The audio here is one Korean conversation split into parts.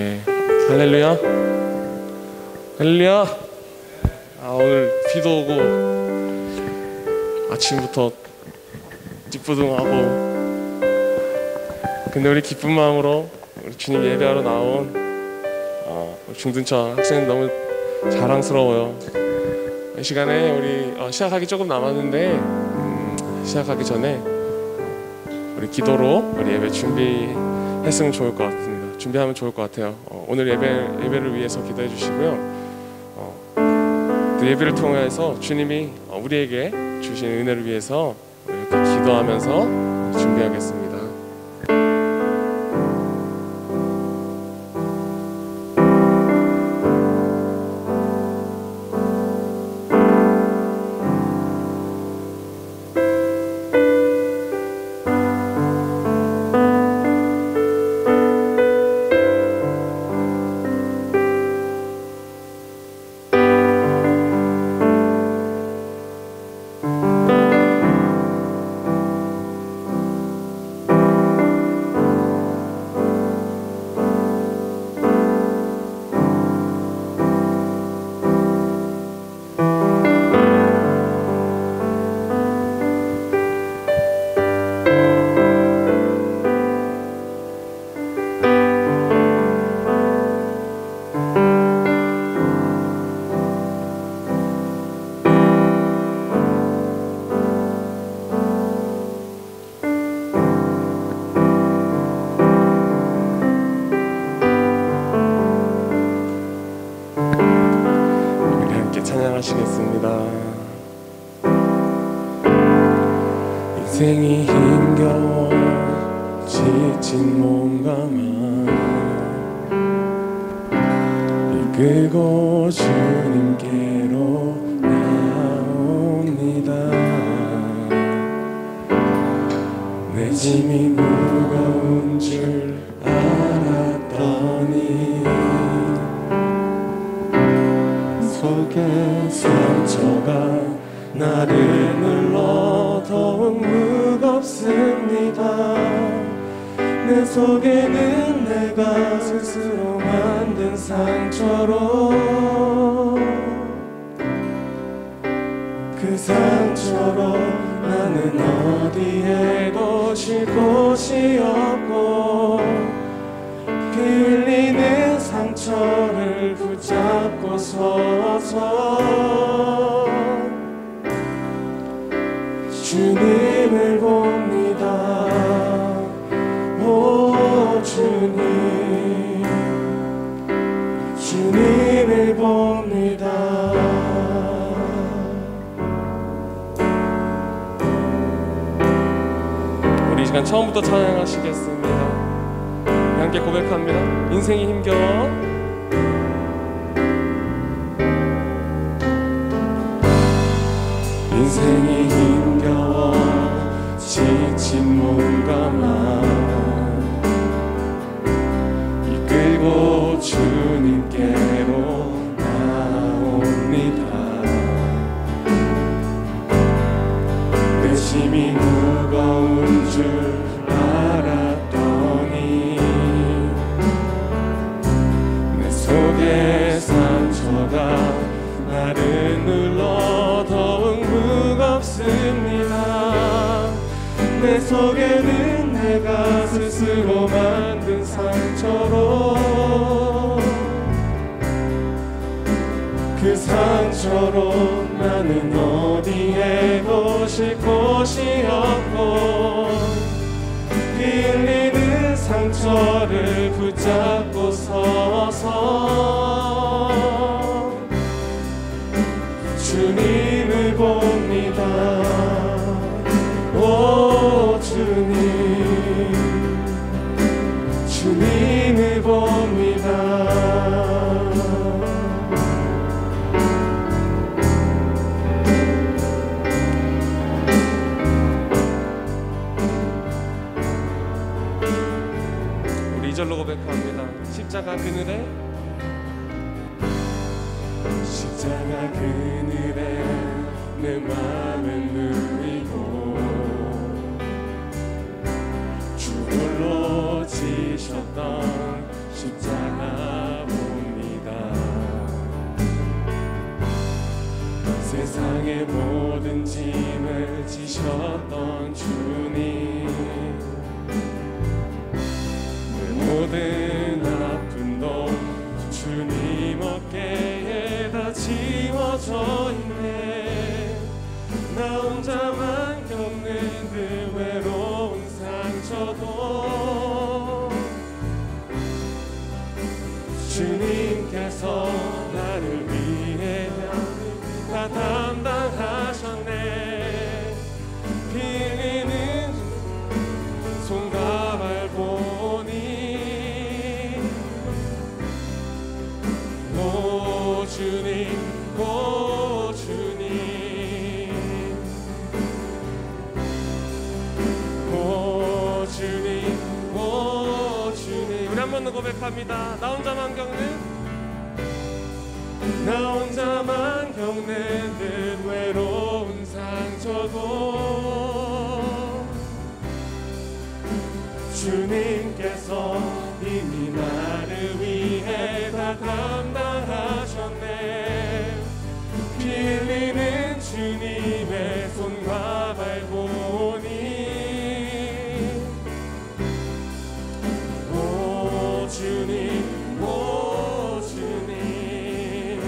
예, 할렐루야, 할렐루야. 오늘 비도 오고 아침부터 찌뿌둥하고, 근데 우리 기쁜 마음으로 우리 주님 예배하러 나온 중등처 학생 너무 자랑스러워요. 이 시간에 우리 시작하기 조금 남았는데 시작하기 전에 우리 기도로 우리 예배 준비했으면 좋을 것 같습니다. 준비하면 좋을 것 같아요. 오늘 예배를 위해서 기도해 주시고요. 그 예배를 통해서 주님이 우리에게 주신 은혜를 위해서 이렇게 기도하면서 준비하겠습니다. 찬양하시겠습니다. 인생이 힘겨워 지친 몸과만 이끌고 주님께로 나옵니다. 내 짐이 무거운 줄 알았더니 속에 상처가 나를 눌러 더욱 무겁습니다. 내 속에는 내가 스스로 만든 상처로, 그 상처로 나는 어디에도 쉴 곳이 없고, 피 흘리는 상처를 붙잡고 서서 주님을 봅니다. 오 주님, 주님을 봅니다. 우리 이 시간 처음부터 찬양하시겠습니다. 함께 고백합니다. 인생이 힘겨워 인생이 힘겨워 지친 몸과 마음 이끌고 주님께로 나옵니다. 내 짐이 무거운 줄 알았더니 내 속에 상처가 나를 눌러 더욱 무겁습니다. 내 속에는 내가 스스로 만든 상처로, 그 상처로 나는 어디에도 쉴 곳이 없고, 피 흘리는 상처를 붙잡고 서서 주님을 봅니다. 오 주님, 주님을 봅니다. 우리 2절로 고백합니다. 십자가 그늘에, 십자가 그늘에 내 맘을 누이고 주 홀로 지셨던 십자가 봅니다. 세상의 모든 짐을 지셨던 주님, 그 모든 아픔도 주님 어깨에 다 지워져 있네. 나 혼자만 겪는 그 외로운 상처도 주님께서 나를 위해 다 담당하셨네. 피 흘리는 손과 발 보니 오 주님, 오 주님, 오 주님, 오 주님. 우리 한 번 더 고백합니다. 나 혼자만 겪는 듯 외로운 상처도 주님께서 이미 나를 위해 다 담당하셨네. 피 흘리는 주님의 손과 발 보니 오 주님, 오 주님,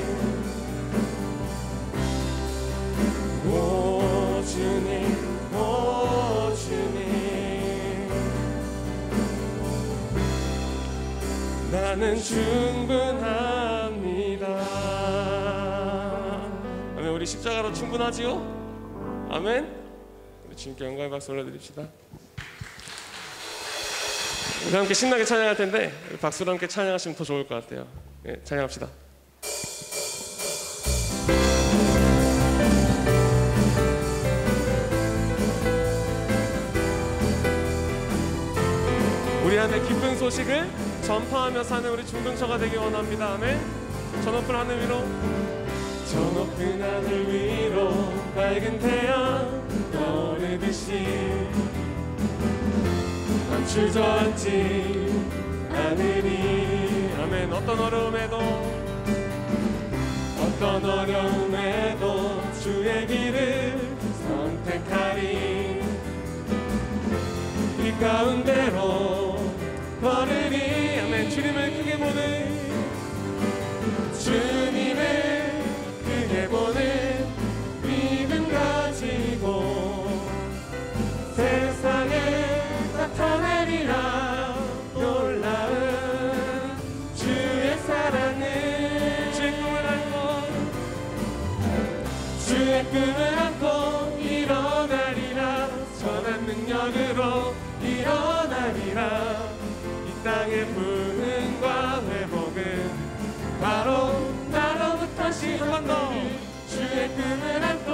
오 주님, 오 주님, 나는 충분합니다. 아멘. 우리 십자가로 충분하지요? 아멘. 우리 주님께 영광의 박수 올려드립시다. 우리 함께 신나게 찬양할 텐데 박수로 함께 찬양하시면 더 좋을 것 같아요. 네, 찬양합시다. 우리 안에 기쁜 소식을 전파하며 사는 우리 중등처가 되기 원합니다. 아멘. 저 높은 하늘 위로, 저 높은 하늘 위로 밝은 태양 떠오르듯이 난 주저앉지 않으리. 아멘. 어떤 어려움에도 주의 길을 선택하리. 이 가운데로 걸으리. 아멘. 주님을 크게 보는, 주님을 크게 보는 믿음 가지고 세상에 나타내리라. 놀라운 주의 사랑을, 주의 꿈을 안고, 주의 꿈을 안고 일어나리라. 선한 능력으로 일어나리라. 이 땅의 부흥과 회복은 바로 나로부터 한 번 더. 주의 꿈을 안고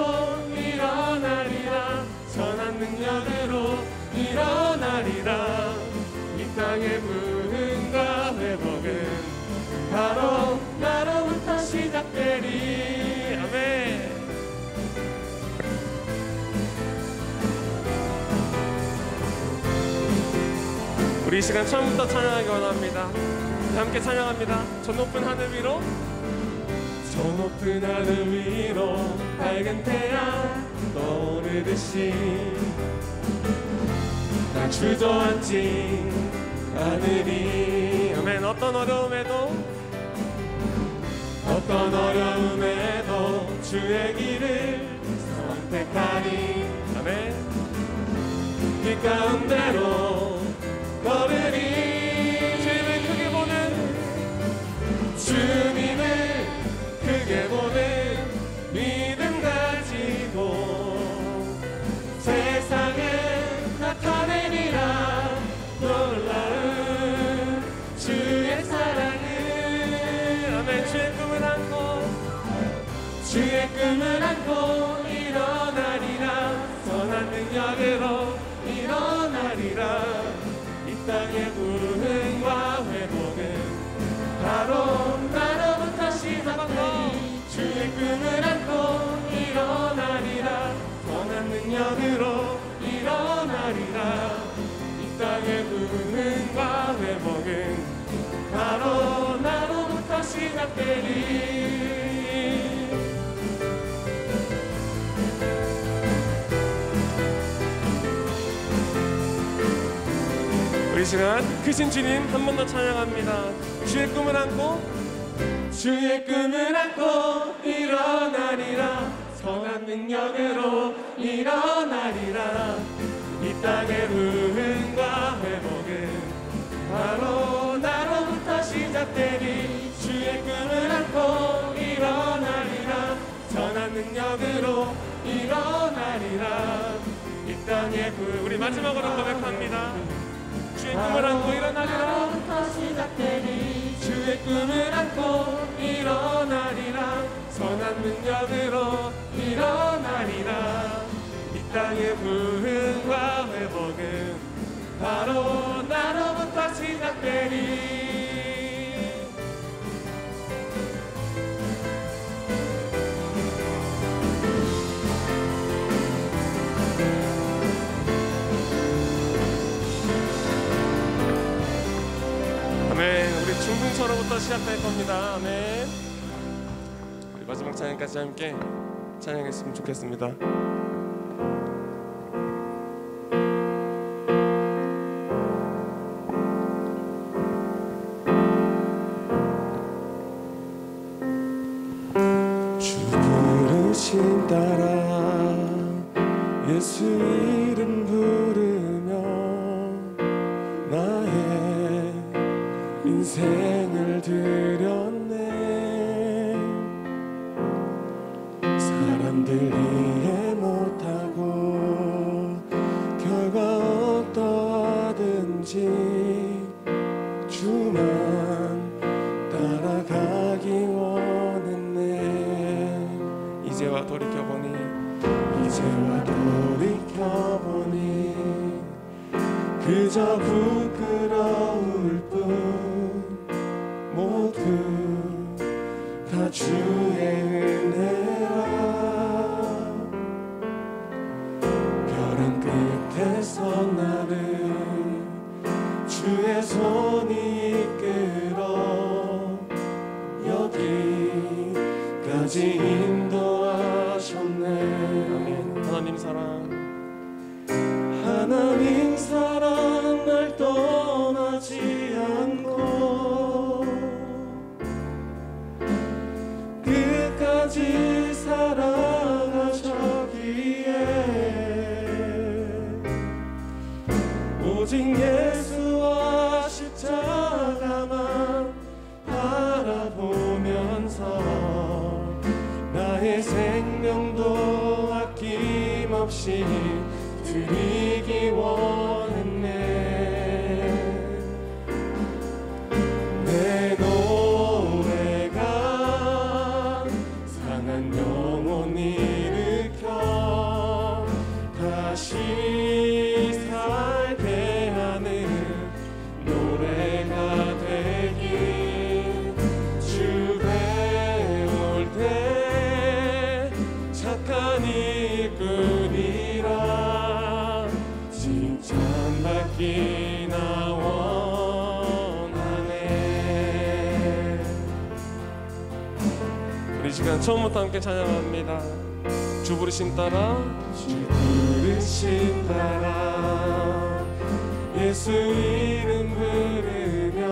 일어나리라. 선한 능력으로 일어나리라. 이 땅의 부흥과 회복은 바로 나로부터 시작되리. 아멘. 우리 이 시간 처음부터 찬양하기 원합니다. 함께 찬양합니다. 저 높은 하늘 위로, 저 높은 하늘 위로 밝은 태양 떠오르듯이 난 주저앉지 않으리. 아멘. 어떤 어려움에도 주의 길을 선택하리. 아멘. 이 가운데로 걸으리. 주님을 크게 보는, 주님을 크게 보는 믿음 가지고 세상에 나타내리라. 놀라운 주의 사랑을. 아멘. 주의 꿈을 안고, 주의 꿈을 안고 일어나리라. 선한 능력으로 일어나리라. 이 땅의 부흥과 회복은 바로 나로부터 시작되리. 주의 꿈을 안고 일어나리라. 선한 능력으로 일어나리라. 이 땅의 부흥과 회복은 바로 나로부터 시작되리. 우리 시간 크신 주님 한 번 더 찬양합니다. 주의 꿈을 안고 주의 꿈을 안고 일어나리라. 선한 능력으로 일어나리라. 이 땅의 부흥과 회복은 바로 나로부터 시작되리. 주의 꿈을 안고 일어나리라. 선한 능력으로 일어나리라. 이 땅의 우리 마지막으로 고백합니다. 주의 꿈을 안고 일어나리라. 주의 꿈을 안고 일어나리라. 선한 능력으로 일어나리라. 이 땅의 부흥과 회복은 바로 나로부터 시작되리. 아멘. 우리 중등처로부터 시작될 겁니다. 아멘. 우리 마지막 찬양까지 함께 찬양했으면 좋겠습니다. 주 부르심 따라 예수 이름 부르며 나의 인생을 드렸네. 사람들 이해 못하고 결과 어떠하든지 주만 따라가기 원했네. 이제와 돌이켜보니 그저 부끄러울 뿐 모두 다 주의 은혜라. 벼랑 끝에서 나를 주의 손이 이끌어 여기까지 인도하셨네. 아멘. 하나님 사랑 날 떠나지 않고 끝까지 사랑하셨기에 오직 예수와 십자가만 바라보면서 나의 생명도 아낌없이 드리기 원했네. 내 노래가 상한 영혼 일으켜 다시 살게 하는 노래가 되길. 주 배울 때 착한 일꾼이라 칭찬받기나 원하네. 우리 시간 처음부터 함께 찬양합니다. 주 부르심 따라 예수 이름 부르며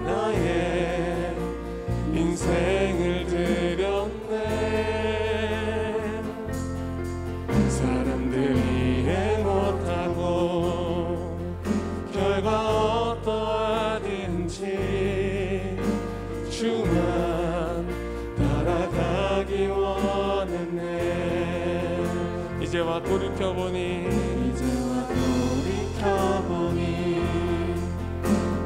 나의 인생을 드렸네. 사람들이 이해 못하고 결과 어떠하든지 주만 따라가기 원했네. 이제와 돌이켜보니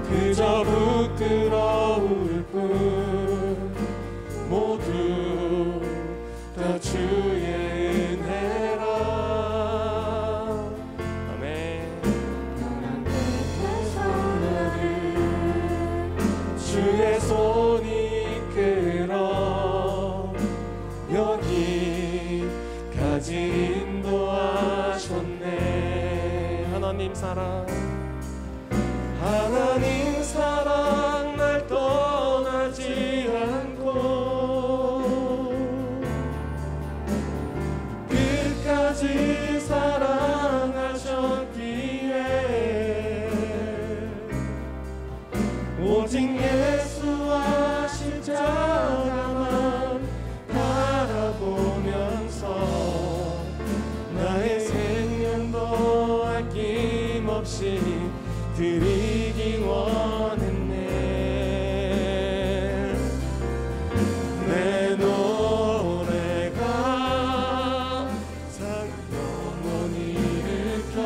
그저 부끄러울 뿐 모두 다 주의 은혜라. 아멘. 주의 손이 이끌어 여기까지 인도하셨네. 하나님 사랑 사랑 날 떠나지 않고 끝까지 사랑하셨기에 오직 예수와 십자가만 바라보면서 나의 생명도 아낌없이 드리기 원했네. 내 노래가 영혼 일으켜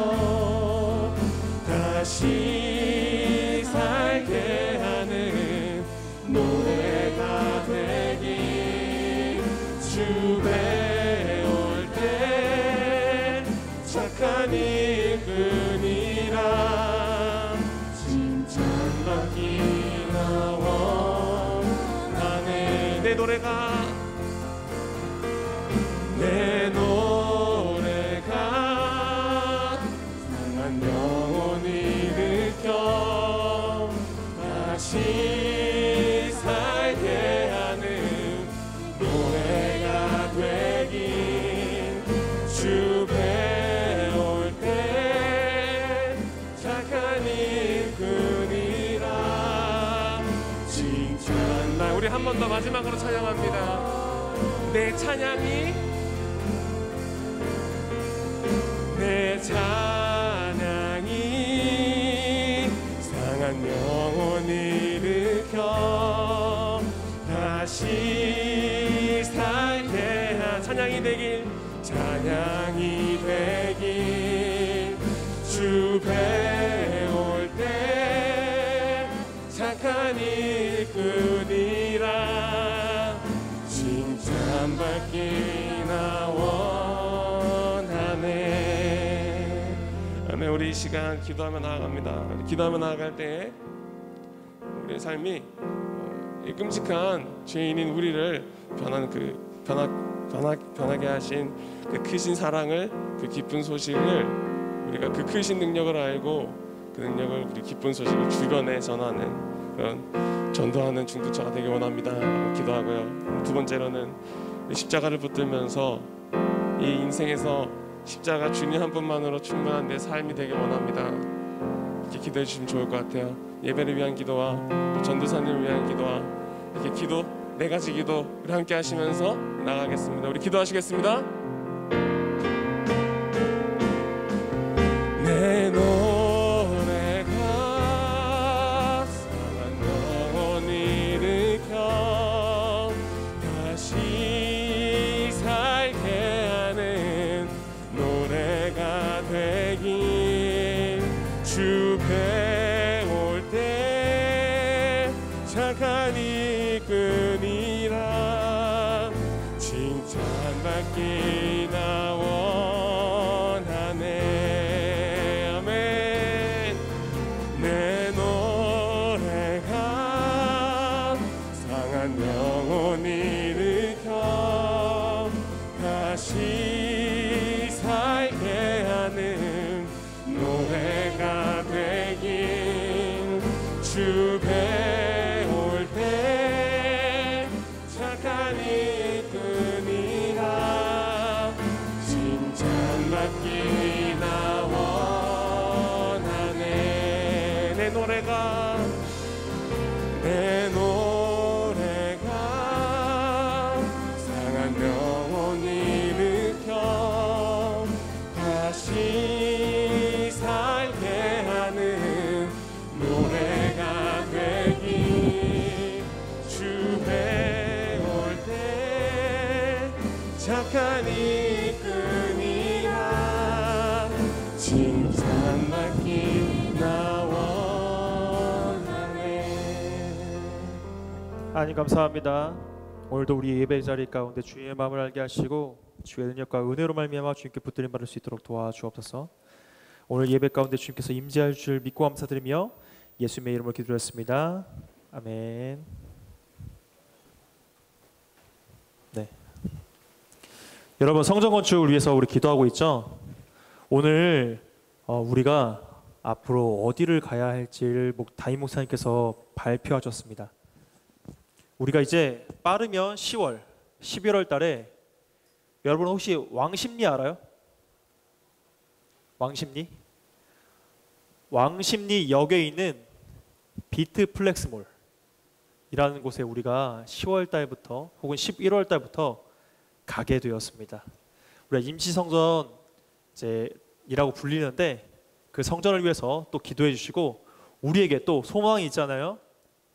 다시 살게 하는 노래가 되길 주 배울 때 착한 이끈이라 칭찬받기나 원하네. 내 노래가 상한 영혼 일으켜 다시 살게 하는 노래가 되긴 주 배울 때 착한 이끈이라 칭찬. 우리 한 번 더 마지막으로 찬양합니다. 내 찬양이 상한 영혼 일으켜 다시 살게 한 찬양이 되길 주 배울 때 착한 이끈이라 칭찬받기나 원하네. 우리 이 시간 기도하며 나아갑니다. 기도하며 나아갈 때 우리의 삶이 이 끔찍한 죄인인 우리를 변하게 하신 그 크신 사랑을, 그 기쁜 소식을 우리가 그 크신 능력을 알고 그 능력을, 우리 기쁜 소식을 주변에 전하는 그런 전도하는 중등자가 되기 원합니다. 기도하고요. 두 번째로는 십자가를 붙들면서 이 인생에서 십자가 주님 한 분만으로 충분한 내 삶이 되길 원합니다. 이렇게 기도해 주시면 좋을 것 같아요. 예배를 위한 기도와 또 전도사님을 위한 기도와 이렇게 기도, 네 가지 기도 우리 함께 하시면서 나가겠습니다. 우리 기도하시겠습니다. 내 노래가 상한 영혼 일으켜 다시 살게 하는 노래가 되길 주 배울 때 착한 이끈이라 칭찬받기나 원하네. 아멘. 내 노래가 상한 영혼 일으켜 다시 살게 하는 노래가 되길 주 배울 때 착한 이끈이라 칭찬받기나 원하네. 내 노래가 상한 영혼 일으켜 다시 살게 하는 노래가 되길 주 배울 때 착한 이끈이라 칭찬받기나 원하네. 하나님 감사합니다. 오늘도 우리 예배 자리 가운데 주의 마음을 알게 하시고 주의 능력과 은혜로 말미암아 주님께 붙들림 받을 수 있도록 도와주옵소서. 오늘 예배 가운데 주님께서 임재할 줄 믿고 감사드리며 예수님의 이름으로 기도드렸습니다. 아멘. 네. 여러분, 성전 건축을 위해서 우리 기도하고 있죠. 오늘 우리가 앞으로 어디를 가야 할지를 담임 목사님께서 발표하셨습니다. 우리가 이제 빠르면 10월, 11월 달에 여러분 혹시 왕십리 알아요? 왕십리? 왕십리 역에 있는 비트플렉스몰 이라는 곳에 우리가 10월 달부터 혹은 11월 달부터 가게 되었습니다. 우리가 임시성전 이제 이라고 불리는데 그 성전을 위해서 또 기도해 주시고 우리에게 또 소망이 있잖아요.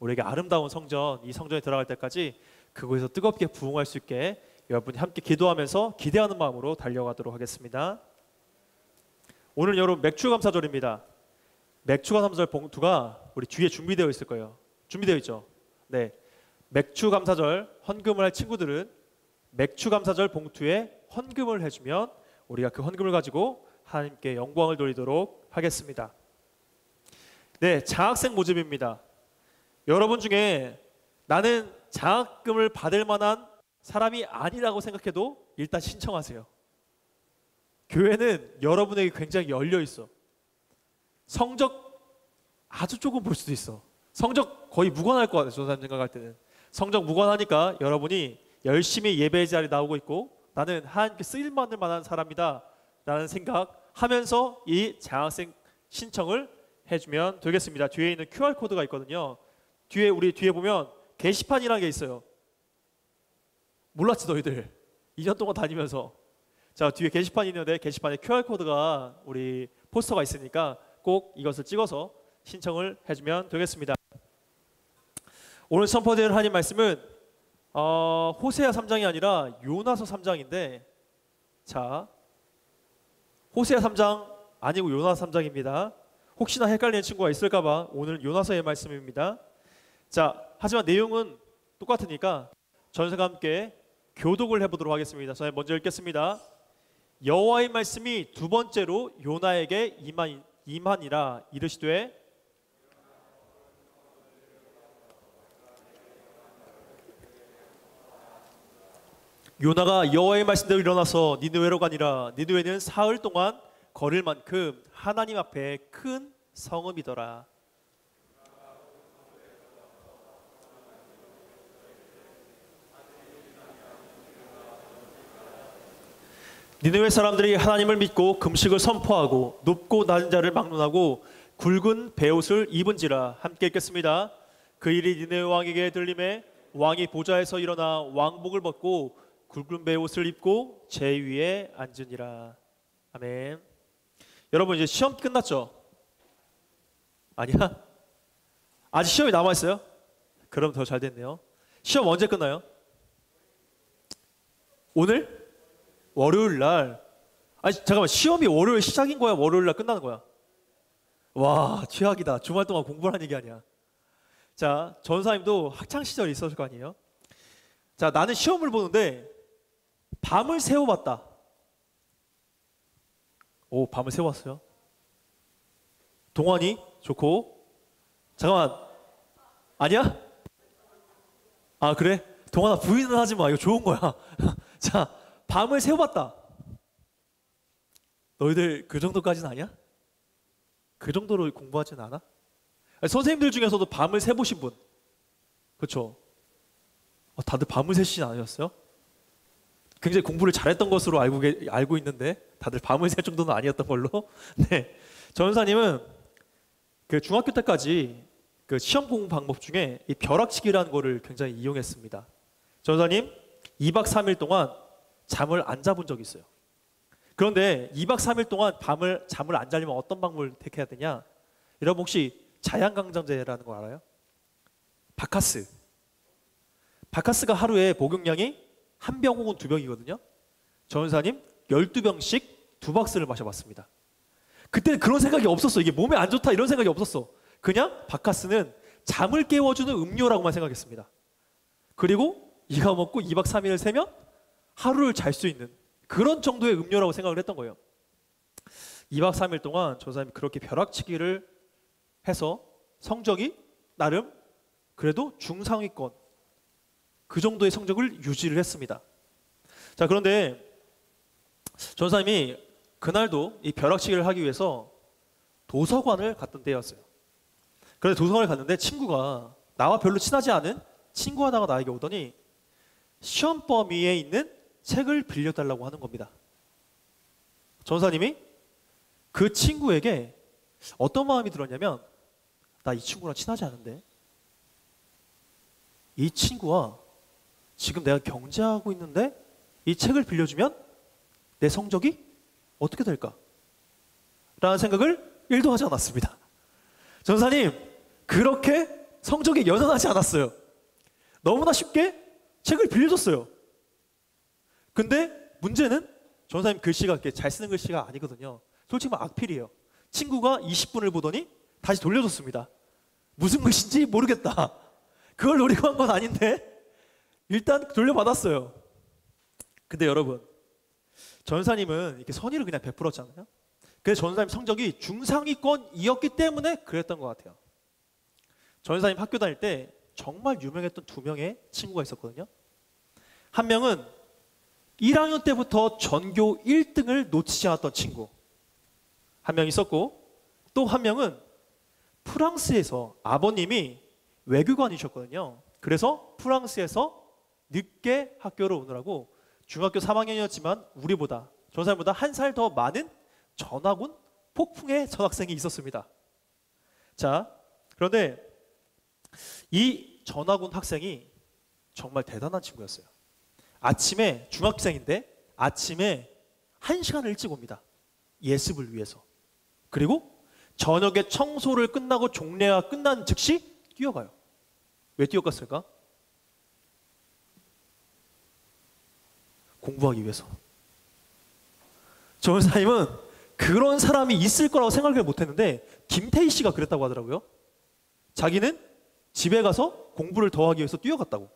우리에게 아름다운 성전, 이 성전에 들어갈 때까지 그곳에서 뜨겁게 부흥할 수 있게 여러분이 함께 기도하면서 기대하는 마음으로 달려가도록 하겠습니다. 오늘 여러분 맥추감사절입니다. 맥추감사절 봉투가 우리 뒤에 준비되어 있을 거예요. 준비되어 있죠? 네. 맥추감사절 헌금을 할 친구들은 맥추감사절 봉투에 헌금을 해주면 우리가 그 헌금을 가지고 하나님께 영광을 돌리도록 하겠습니다. 네, 장학생 모집입니다. 여러분 중에 나는 장학금을 받을 만한 사람이 아니라고 생각해도 일단 신청하세요. 교회는 여러분에게 굉장히 열려 있어. 성적 아주 조금 볼 수도 있어. 성적 거의 무관할 것 같아요. 저 사람 생각할 때는 성적 무관하니까 여러분이 열심히 예배 자리에 나오고 있고 나는 하나님께 쓰임받을 만한 사람이다 라는 생각하면서 이 장학생 신청을 해주면 되겠습니다. 뒤에 있는 QR코드가 있거든요. 우리 뒤에 보면 게시판이라는 게 있어요. 몰랐지 너희들 2년 동안 다니면서. 자, 뒤에 게시판이 있는데 게시판에 QR코드가 우리 포스터가 있으니까 꼭 이것을 찍어서 신청을 해주면 되겠습니다. 오늘 선포될 하나님 말씀은 호세아 3장이 아니라 요나서 3장인데, 자, 호세아 3장 아니고 요나서 3장입니다. 혹시나 헷갈리는 친구가 있을까봐 오늘 요나서의 말씀입니다. 자, 하지만 내용은 똑같으니까 전생과 함께 교독을 해보도록 하겠습니다. 저는 먼저 읽겠습니다. 여호와의 말씀이 두 번째로 요나에게 임하니라. 이르시되 요나가 여호와의 말씀대로 일어나서 니느웨로 가니라. 니느웨는 사흘 동안 걸을 만큼 하나님 앞에 큰 성읍이더라. 니느웨 사람들이 하나님을 믿고 금식을 선포하고 높고 낮은 자를 막론하고 굵은 베옷을 입은지라. 함께 읽겠습니다. 그 일이 니느웨 왕에게 들림에 왕이 보좌에서 일어나 왕복을 벗고 굵은 베옷을 입고 제 위에 앉으니라. 아멘. 여러분 이제 시험 끝났죠? 아니야? 아직 시험이 남아있어요? 그럼 더 잘 됐네요. 시험 언제 끝나요? 오늘? 월요일 날. 아니 잠깐만, 시험이 월요일 시작인 거야? 월요일 날 끝나는 거야? 와, 최악이다. 주말 동안 공부하는 얘기 아니야. 자, 전사님도 학창시절에 있었을 거 아니에요? 자, 나는 시험을 보는데 밤을 새워봤다. 오, 밤을 새워봤어요? 동안이 좋고. 잠깐만, 아니야? 아 그래? 동안아, 부인은 하지 마. 이거 좋은 거야. 자, 밤을 새워봤다. 너희들 그 정도까지는 아니야? 그 정도로 공부하진 않아? 아니, 선생님들 중에서도 밤을 새보신 분, 그렇죠? 다들 밤을 새시진 않으셨어요? 굉장히 공부를 잘했던 것으로 알고 있는데 다들 밤을 새 정도는 아니었던 걸로. 네, 전사님은 그 중학교 때까지 그 시험 공부 방법 중에 이 벼락치기라는 거를 굉장히 이용했습니다. 전사님 2박 3일 동안 잠을 안 자본 적이 있어요. 그런데 2박 3일 동안 잠을 안 자려면 어떤 방법을 택해야 되냐? 여러분 혹시 자양강장제라는 거 알아요? 바카스가 하루에 복용량이 1병 혹은 2병이거든요. 전사님 12병씩 2박스를 마셔봤습니다. 그때는 그런 생각이 없었어. 이게 몸에 안 좋다 이런 생각이 없었어. 그냥 바카스는 잠을 깨워주는 음료라고만 생각했습니다. 그리고 이거 먹고 2박 3일을 새면 하루를 잘 수 있는 그런 정도의 음료라고 생각을 했던 거예요. 2박 3일 동안 전사님이 그렇게 벼락치기를 해서 성적이 나름 그래도 중상위권 그 정도의 성적을 유지를 했습니다. 자, 그런데 전사님이 그날도 이 벼락치기를 하기 위해서 도서관을 갔던 때였어요. 그런데 도서관을 갔는데 친구가 나와 별로 친하지 않은 친구 하나가 나에게 오더니 시험 범위에 있는 책을 빌려달라고 하는 겁니다. 전사님이 그 친구에게 어떤 마음이 들었냐면, 나 이 친구랑 친하지 않은데 이 친구와 지금 내가 경쟁하고 있는데 이 책을 빌려주면 내 성적이 어떻게 될까? 라는 생각을 1도 하지 않았습니다. 전사님, 그렇게 성적이 여전하지 않았어요. 너무나 쉽게 책을 빌려줬어요. 근데 문제는 전사님 글씨가 그렇게 잘 쓰는 글씨가 아니거든요. 솔직히 말 악필이에요. 친구가 20분을 보더니 다시 돌려줬습니다. 무슨 글씨인지 모르겠다. 그걸 노리고 한 건 아닌데 일단 돌려받았어요. 근데 여러분, 전사님은 이렇게 선의를 그냥 베풀었잖아요. 그래서 전사님 성적이 중상위권이었기 때문에 그랬던 것 같아요. 전사님 학교 다닐 때 정말 유명했던 2명의 친구가 있었거든요. 한 명은 1학년 때부터 전교 1등을 놓치지 않았던 친구 한 명 있었고, 또 한 명은 프랑스에서 아버님이 외교관이셨거든요. 그래서 프랑스에서 늦게 학교를 오느라고 중학교 3학년이었지만 우리보다, 전사님보다 한 살 더 많은 전학온 폭풍의 전학생이 있었습니다. 자, 그런데 이 전학온 학생이 정말 대단한 친구였어요. 아침에, 중학생인데 아침에 1시간을 일찍 옵니다. 예습을 위해서. 그리고 저녁에 청소를 끝나고 종례가 끝난 즉시 뛰어가요. 왜 뛰어갔을까? 공부하기 위해서. 전사님은 그런 사람이 있을 거라고 생각을 못했는데 김태희 씨가 그랬다고 하더라고요. 자기는 집에 가서 공부를 더 하기 위해서 뛰어갔다고.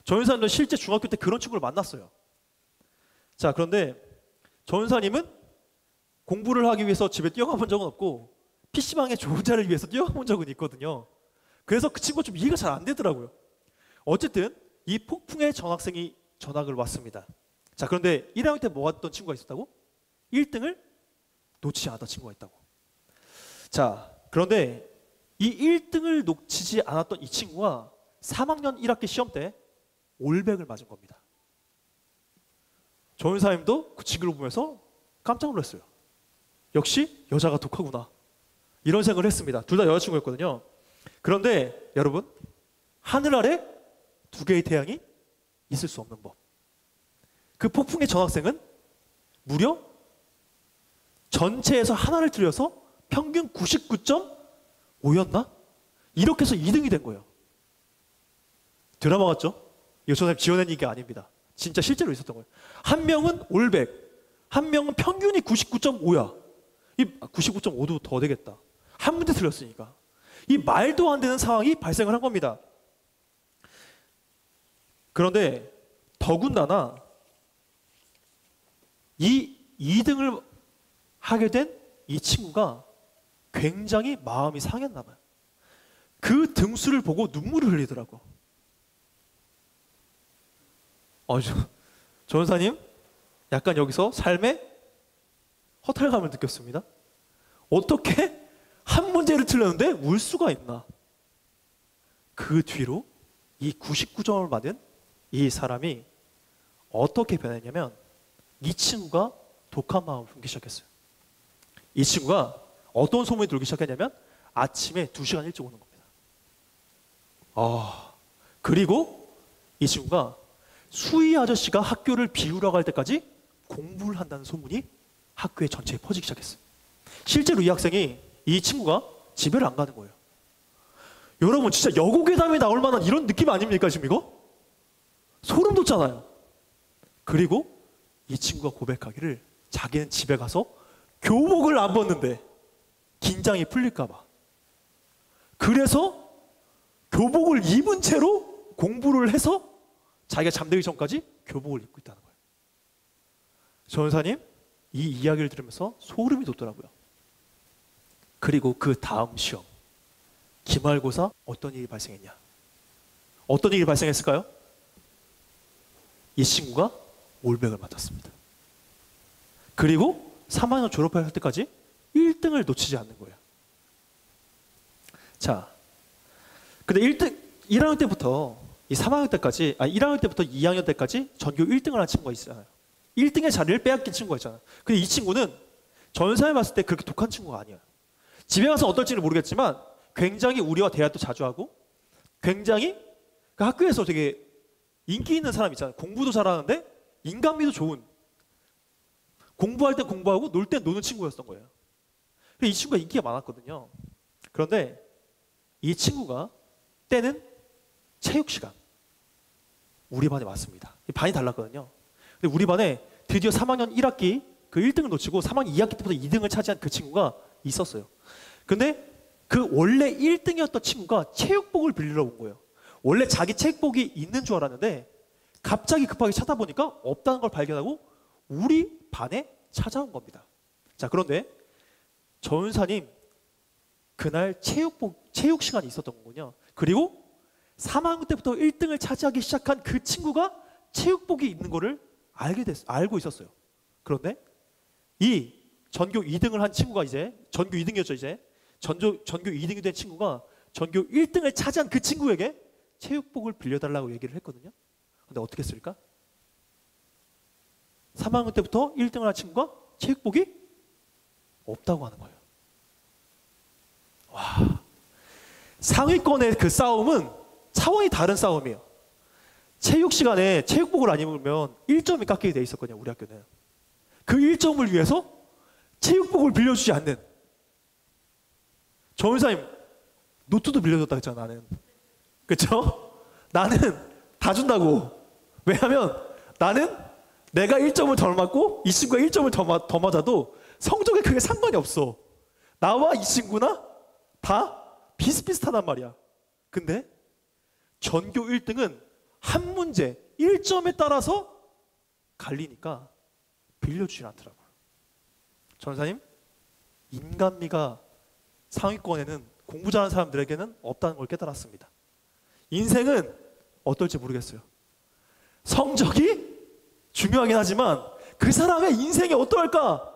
전사님도 실제 중학교 때 그런 친구를 만났어요. 자, 그런데 전사님은 공부를 하기 위해서 집에 뛰어가 본 적은 없고 PC방에 좋은 자를 위해서 뛰어가 본 적은 있거든요. 그래서 그 친구가 좀 이해가 잘 안 되더라고요. 어쨌든 이 폭풍의 전학생이 전학을 왔습니다. 자, 그런데 1학년 때 뭐 했던 친구가 있었다고? 1등을 놓치지 않았던 친구가 있다고. 자, 그런데 이 1등을 놓치지 않았던 이 친구가 3학년 1학기 시험 때 올백을 맞은 겁니다. 전사님도 그 친구를 보면서 깜짝 놀랐어요. 역시 여자가 독하구나, 이런 생각을 했습니다. 둘 다 여자친구였거든요. 그런데 여러분, 하늘 아래 2개의 태양이 있을 수 없는 법. 그 폭풍의 전학생은 무려 전체에서 하나를 틀려서 평균 99.5였나? 이렇게 해서 2등이 된 거예요. 드라마 같죠? 이거 전사님 지어낸 얘기가 아닙니다. 진짜 실제로 있었던 거예요. 한 명은 올백, 한 명은 평균이 99.5야. 이 99.5도 더 되겠다. 한 문제 틀렸으니까. 이 말도 안 되는 상황이 발생을 한 겁니다. 그런데 더군다나 이 2등을 하게 된 이 친구가 굉장히 마음이 상했나 봐요. 그 등수를 보고 눈물을 흘리더라고. 전사님, 약간 여기서 삶의 허탈감을 느꼈습니다. 어떻게 한 문제를 틀렸는데 울 수가 있나? 그 뒤로 이 99점을 받은 이 사람이 어떻게 변했냐면, 이 친구가 독한 마음을 품기 시작했어요. 이 친구가 어떤 소문이 돌기 시작했냐면 아침에 2시간 일찍 오는 겁니다. 그리고 이 친구가 수희 아저씨가 학교를 비우러 갈 때까지 공부를 한다는 소문이 학교에 전체에 퍼지기 시작했어요. 실제로 이 학생이, 이 친구가 집에를 안 가는 거예요. 여러분, 진짜 여고괴담에 나올 만한 이런 느낌 아닙니까 지금 이거? 소름 돋잖아요. 그리고 이 친구가 고백하기를 자기는 집에 가서 교복을 안 벗는데 긴장이 풀릴까 봐. 그래서 교복을 입은 채로 공부를 해서 자기가 잠들기 전까지 교복을 입고 있다는 거예요. 전사님, 이 이야기를 들으면서 소름이 돋더라고요. 그리고 그 다음 시험, 기말고사, 어떤 일이 발생했냐? 어떤 일이 발생했을까요? 이 친구가 올백을 맞았습니다. 그리고 3학년 졸업할 때까지 1등 1등을 놓치지 않는 거예요. 자, 근데 1학년 때부터 이 3학년 때까지, 1학년 때부터 2학년 때까지 전교 1등을 한 친구가 있잖아요. 1등의 자리를 빼앗긴 친구가 있잖아요. 근데 이 친구는 전사에 봤을 때 그렇게 독한 친구가 아니에요. 집에 가서 어떨지는 모르겠지만 굉장히 우리와 대화도 자주 하고 굉장히 그 학교에서 되게 인기 있는 사람 있잖아요. 공부도 잘하는데 인간미도 좋은, 공부할 때 공부하고 놀 때 노는 친구였던 거예요. 이 친구가 인기가 많았거든요. 그런데 이 친구가 때는 체육 시간 우리 반에 왔습니다. 반이 달랐거든요. 근데 우리 반에 드디어 3학년 1학기 그 1등을 놓치고 3학년 2학기 때부터 2등을 차지한 그 친구가 있었어요. 근데 그 원래 1등이었던 친구가 체육복을 빌리러 온 거예요. 원래 자기 체육복이 있는 줄 알았는데 갑자기 급하게 찾아보니까 없다는 걸 발견하고 우리 반에 찾아온 겁니다. 자, 그런데 전사님 그날 체육 시간이 있었던 거군요. 그리고 3학년 때부터 1등을 차지하기 시작한 그 친구가 체육복이 있는 거를 알고 있었어요. 그런데 이 전교 2등을 한 친구가 이제 전교 2등이었죠. 이제 전교 2등이 된 친구가 전교 1등을 차지한 그 친구에게 체육복을 빌려달라고 얘기를 했거든요. 근데 어떻게 했을까? 3학년 때부터 1등을 한 친구가 체육복이 없다고 하는 거예요. 와, 상위권의 그 싸움은 차원이 다른 싸움이에요. 체육 시간에 체육복을 안 입으면 1점이 깎이게 돼 있었거든요. 우리 학교는. 그 1점을 위해서 체육복을 빌려주지 않는. 전사님 노트도 빌려줬다 했잖아. 나는. 그렇죠? 나는 다 준다고. 왜냐하면 나는 내가 1점을 덜 맞고 이 친구가 1점을 더 맞아도 성적에 크게 상관이 없어. 나와 이 친구나 다 비슷비슷하단 말이야. 근데 전교 1등은 한 문제 1점에 따라서 갈리니까 빌려주진 않더라고요. 전사님, 인간미가 상위권에는 공부 잘하는 사람들에게는 없다는 걸 깨달았습니다. 인생은 어떨지 모르겠어요. 성적이 중요하긴 하지만 그 사람의 인생이 어떨까?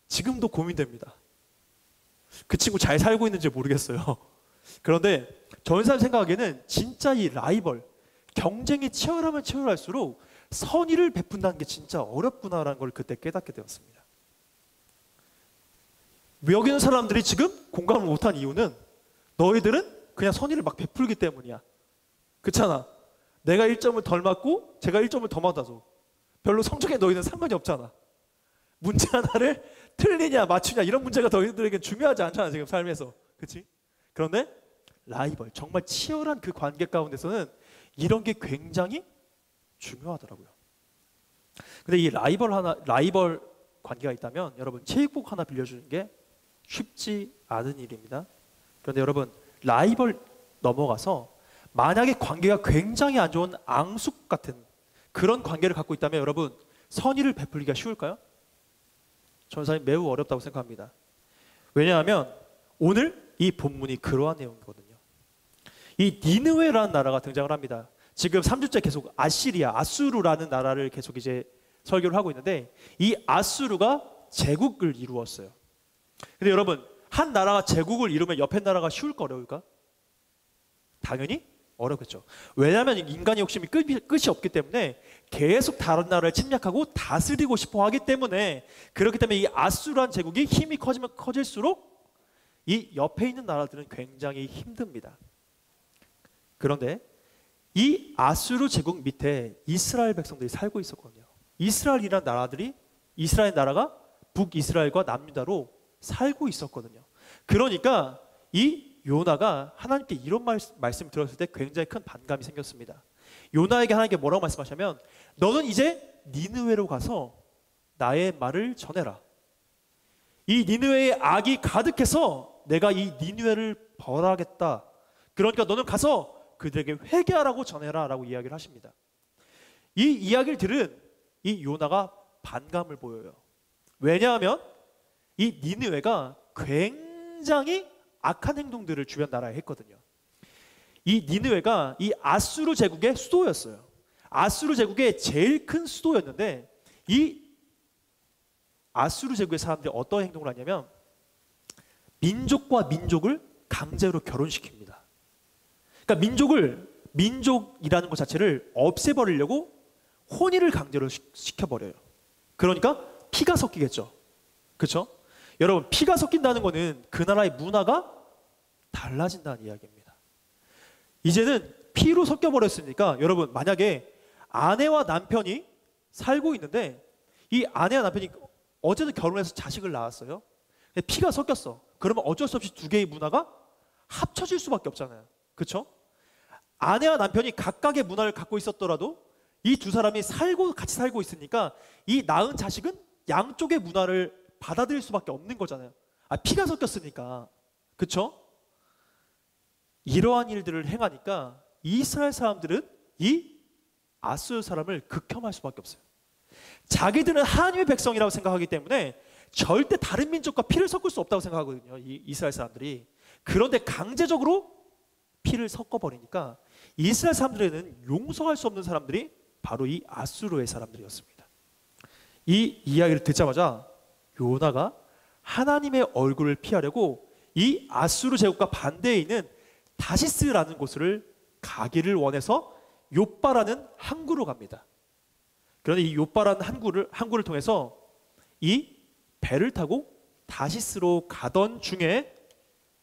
지금도 고민됩니다. 그 친구 잘 살고 있는지 모르겠어요. 그런데 전사님 생각하기에는 진짜 이 라이벌, 경쟁이 치열하면 치열할수록 선의를 베푼다는 게 진짜 어렵구나라는 걸 그때 깨닫게 되었습니다. 여기 있는 사람들이 지금 공감을 못한 이유는 너희들은 그냥 선의를 막 베풀기 때문이야. 그렇잖아. 내가 1점을 덜 맞고 제가 1점을 더 맞아서 별로 성적에 너희는 상관이 없잖아. 문제 하나를 틀리냐 맞추냐 이런 문제가 너희들에게 중요하지 않잖아. 지금 삶에서. 그렇지? 그런데 라이벌, 정말 치열한 그 관계 가운데서는 이런 게 굉장히 중요하더라고요. 근데 이 라이벌 관계가 있다면 여러분 체육복 하나 빌려주는 게 쉽지 않은 일입니다. 그런데 여러분 라이벌 넘어가서 만약에 관계가 굉장히 안 좋은 앙숙 같은 그런 관계를 갖고 있다면 여러분 선의를 베풀기가 쉬울까요? 전사님 매우 어렵다고 생각합니다. 왜냐하면 오늘 이 본문이 그러한 내용이거든요. 이 니느웨라는 나라가 등장을 합니다. 지금 3주째 계속 아수르라는 나라를 계속 이제 설교를 하고 있는데 이 아수르가 제국을 이루었어요. 근데 여러분 한 나라가 제국을 이루면 옆에 나라가 쉬울까 어려울까? 당연히 어렵겠죠. 왜냐하면 인간의 욕심이 끝이 없기 때문에 계속 다른 나라를 침략하고 다스리고 싶어 하기 때문에 그렇기 때문에 이 아수르한 제국이 힘이 커지면 커질수록 이 옆에 있는 나라들은 굉장히 힘듭니다. 그런데 이 아수르 제국 밑에 이스라엘 백성들이 살고 있었거든요. 이스라엘 나라가 북이스라엘과 남유다로 살고 있었거든요. 그러니까 이 요나가 하나님께 이런 말씀을 들었을 때 굉장히 큰 반감이 생겼습니다. 요나에게 하나님께 뭐라고 말씀하시냐면 너는 이제 니느웨로 가서 나의 말을 전해라. 이 니느웨의 악이 가득해서 내가 이 니느웨를 벌하겠다. 그러니까 너는 가서 그들에게 회개하라고 전해라 라고 이야기를 하십니다. 이 이야기를 들은 이 요나가 반감을 보여요. 왜냐하면 이 니느웨가 굉장히 악한 행동들을 주변 나라에 했거든요. 이 니느웨가 이 아수르 제국의 수도였어요. 아수르 제국의 제일 큰 수도였는데 이 아수르 제국의 사람들이 어떤 행동을 하냐면 민족과 민족을 강제로 결혼시킵니다. 그러니까 민족이라는 것 자체를 없애버리려고 혼인을 강제로 시켜버려요. 그러니까 피가 섞이겠죠. 그렇죠? 여러분, 피가 섞인다는 것은 그 나라의 문화가 달라진다는 이야기입니다. 이제는 피로 섞여버렸으니까 여러분, 만약에 아내와 남편이 살고 있는데 이 아내와 남편이 어쨌든 결혼해서 자식을 낳았어요. 근데 피가 섞였어. 그러면 어쩔 수 없이 두 개의 문화가 합쳐질 수밖에 없잖아요. 그렇죠? 아내와 남편이 각각의 문화를 갖고 있었더라도 이 두 사람이 같이 살고 있으니까 이 낳은 자식은 양쪽의 문화를 받아들일 수밖에 없는 거잖아요. 피가 섞였으니까. 그렇죠? 이러한 일들을 행하니까 이스라엘 사람들은 이 아수르 사람을 극혐할 수밖에 없어요. 자기들은 하나님의 백성이라고 생각하기 때문에 절대 다른 민족과 피를 섞을 수 없다고 생각하거든요. 이 이스라엘 사람들이. 그런데 강제적으로 피를 섞어버리니까 이스라엘 사람들에는 용서할 수 없는 사람들이 바로 이 아수르의 사람들이었습니다. 이 이야기를 듣자마자 요나가 하나님의 얼굴을 피하려고 이 아수르 제국과 반대에 있는 다시스라는 곳을 가기를 원해서 욥바라는 항구로 갑니다. 그런데 이 욥바라는 항구를 통해서 이 배를 타고 다시스로 가던 중에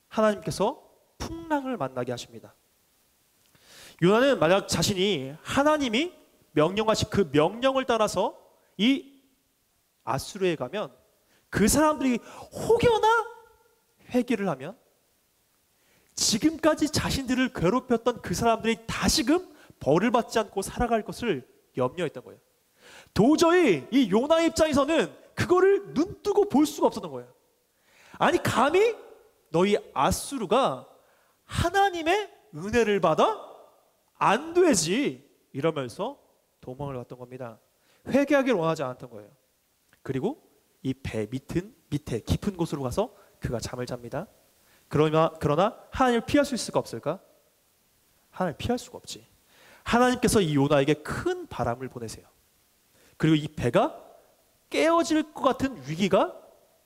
하나님께서 풍랑을 만나게 하십니다. 요나는 만약 자신이 하나님이 명령하신 그 명령을 따라서 이 아수르에 가면 그 사람들이 혹여나 회개를 하면 지금까지 자신들을 괴롭혔던 그 사람들이 다시금 벌을 받지 않고 살아갈 것을 염려했던 거예요. 도저히 이 요나 입장에서는 그거를 눈뜨고 볼 수가 없었던 거예요. 아니, 감히 너희 아수르가 하나님의 은혜를 받아? 안 되지, 이러면서 도망을 갔던 겁니다. 회개하기를 원하지 않았던 거예요. 그리고 이 배 밑에 깊은 곳으로 가서 그가 잠을 잡니다. 그러나 하나님을 피할 수 있을까 없을까? 하나님을 피할 수가 없지. 하나님께서 이 요나에게 큰 바람을 보내세요. 그리고 이 배가 깨어질 것 같은 위기가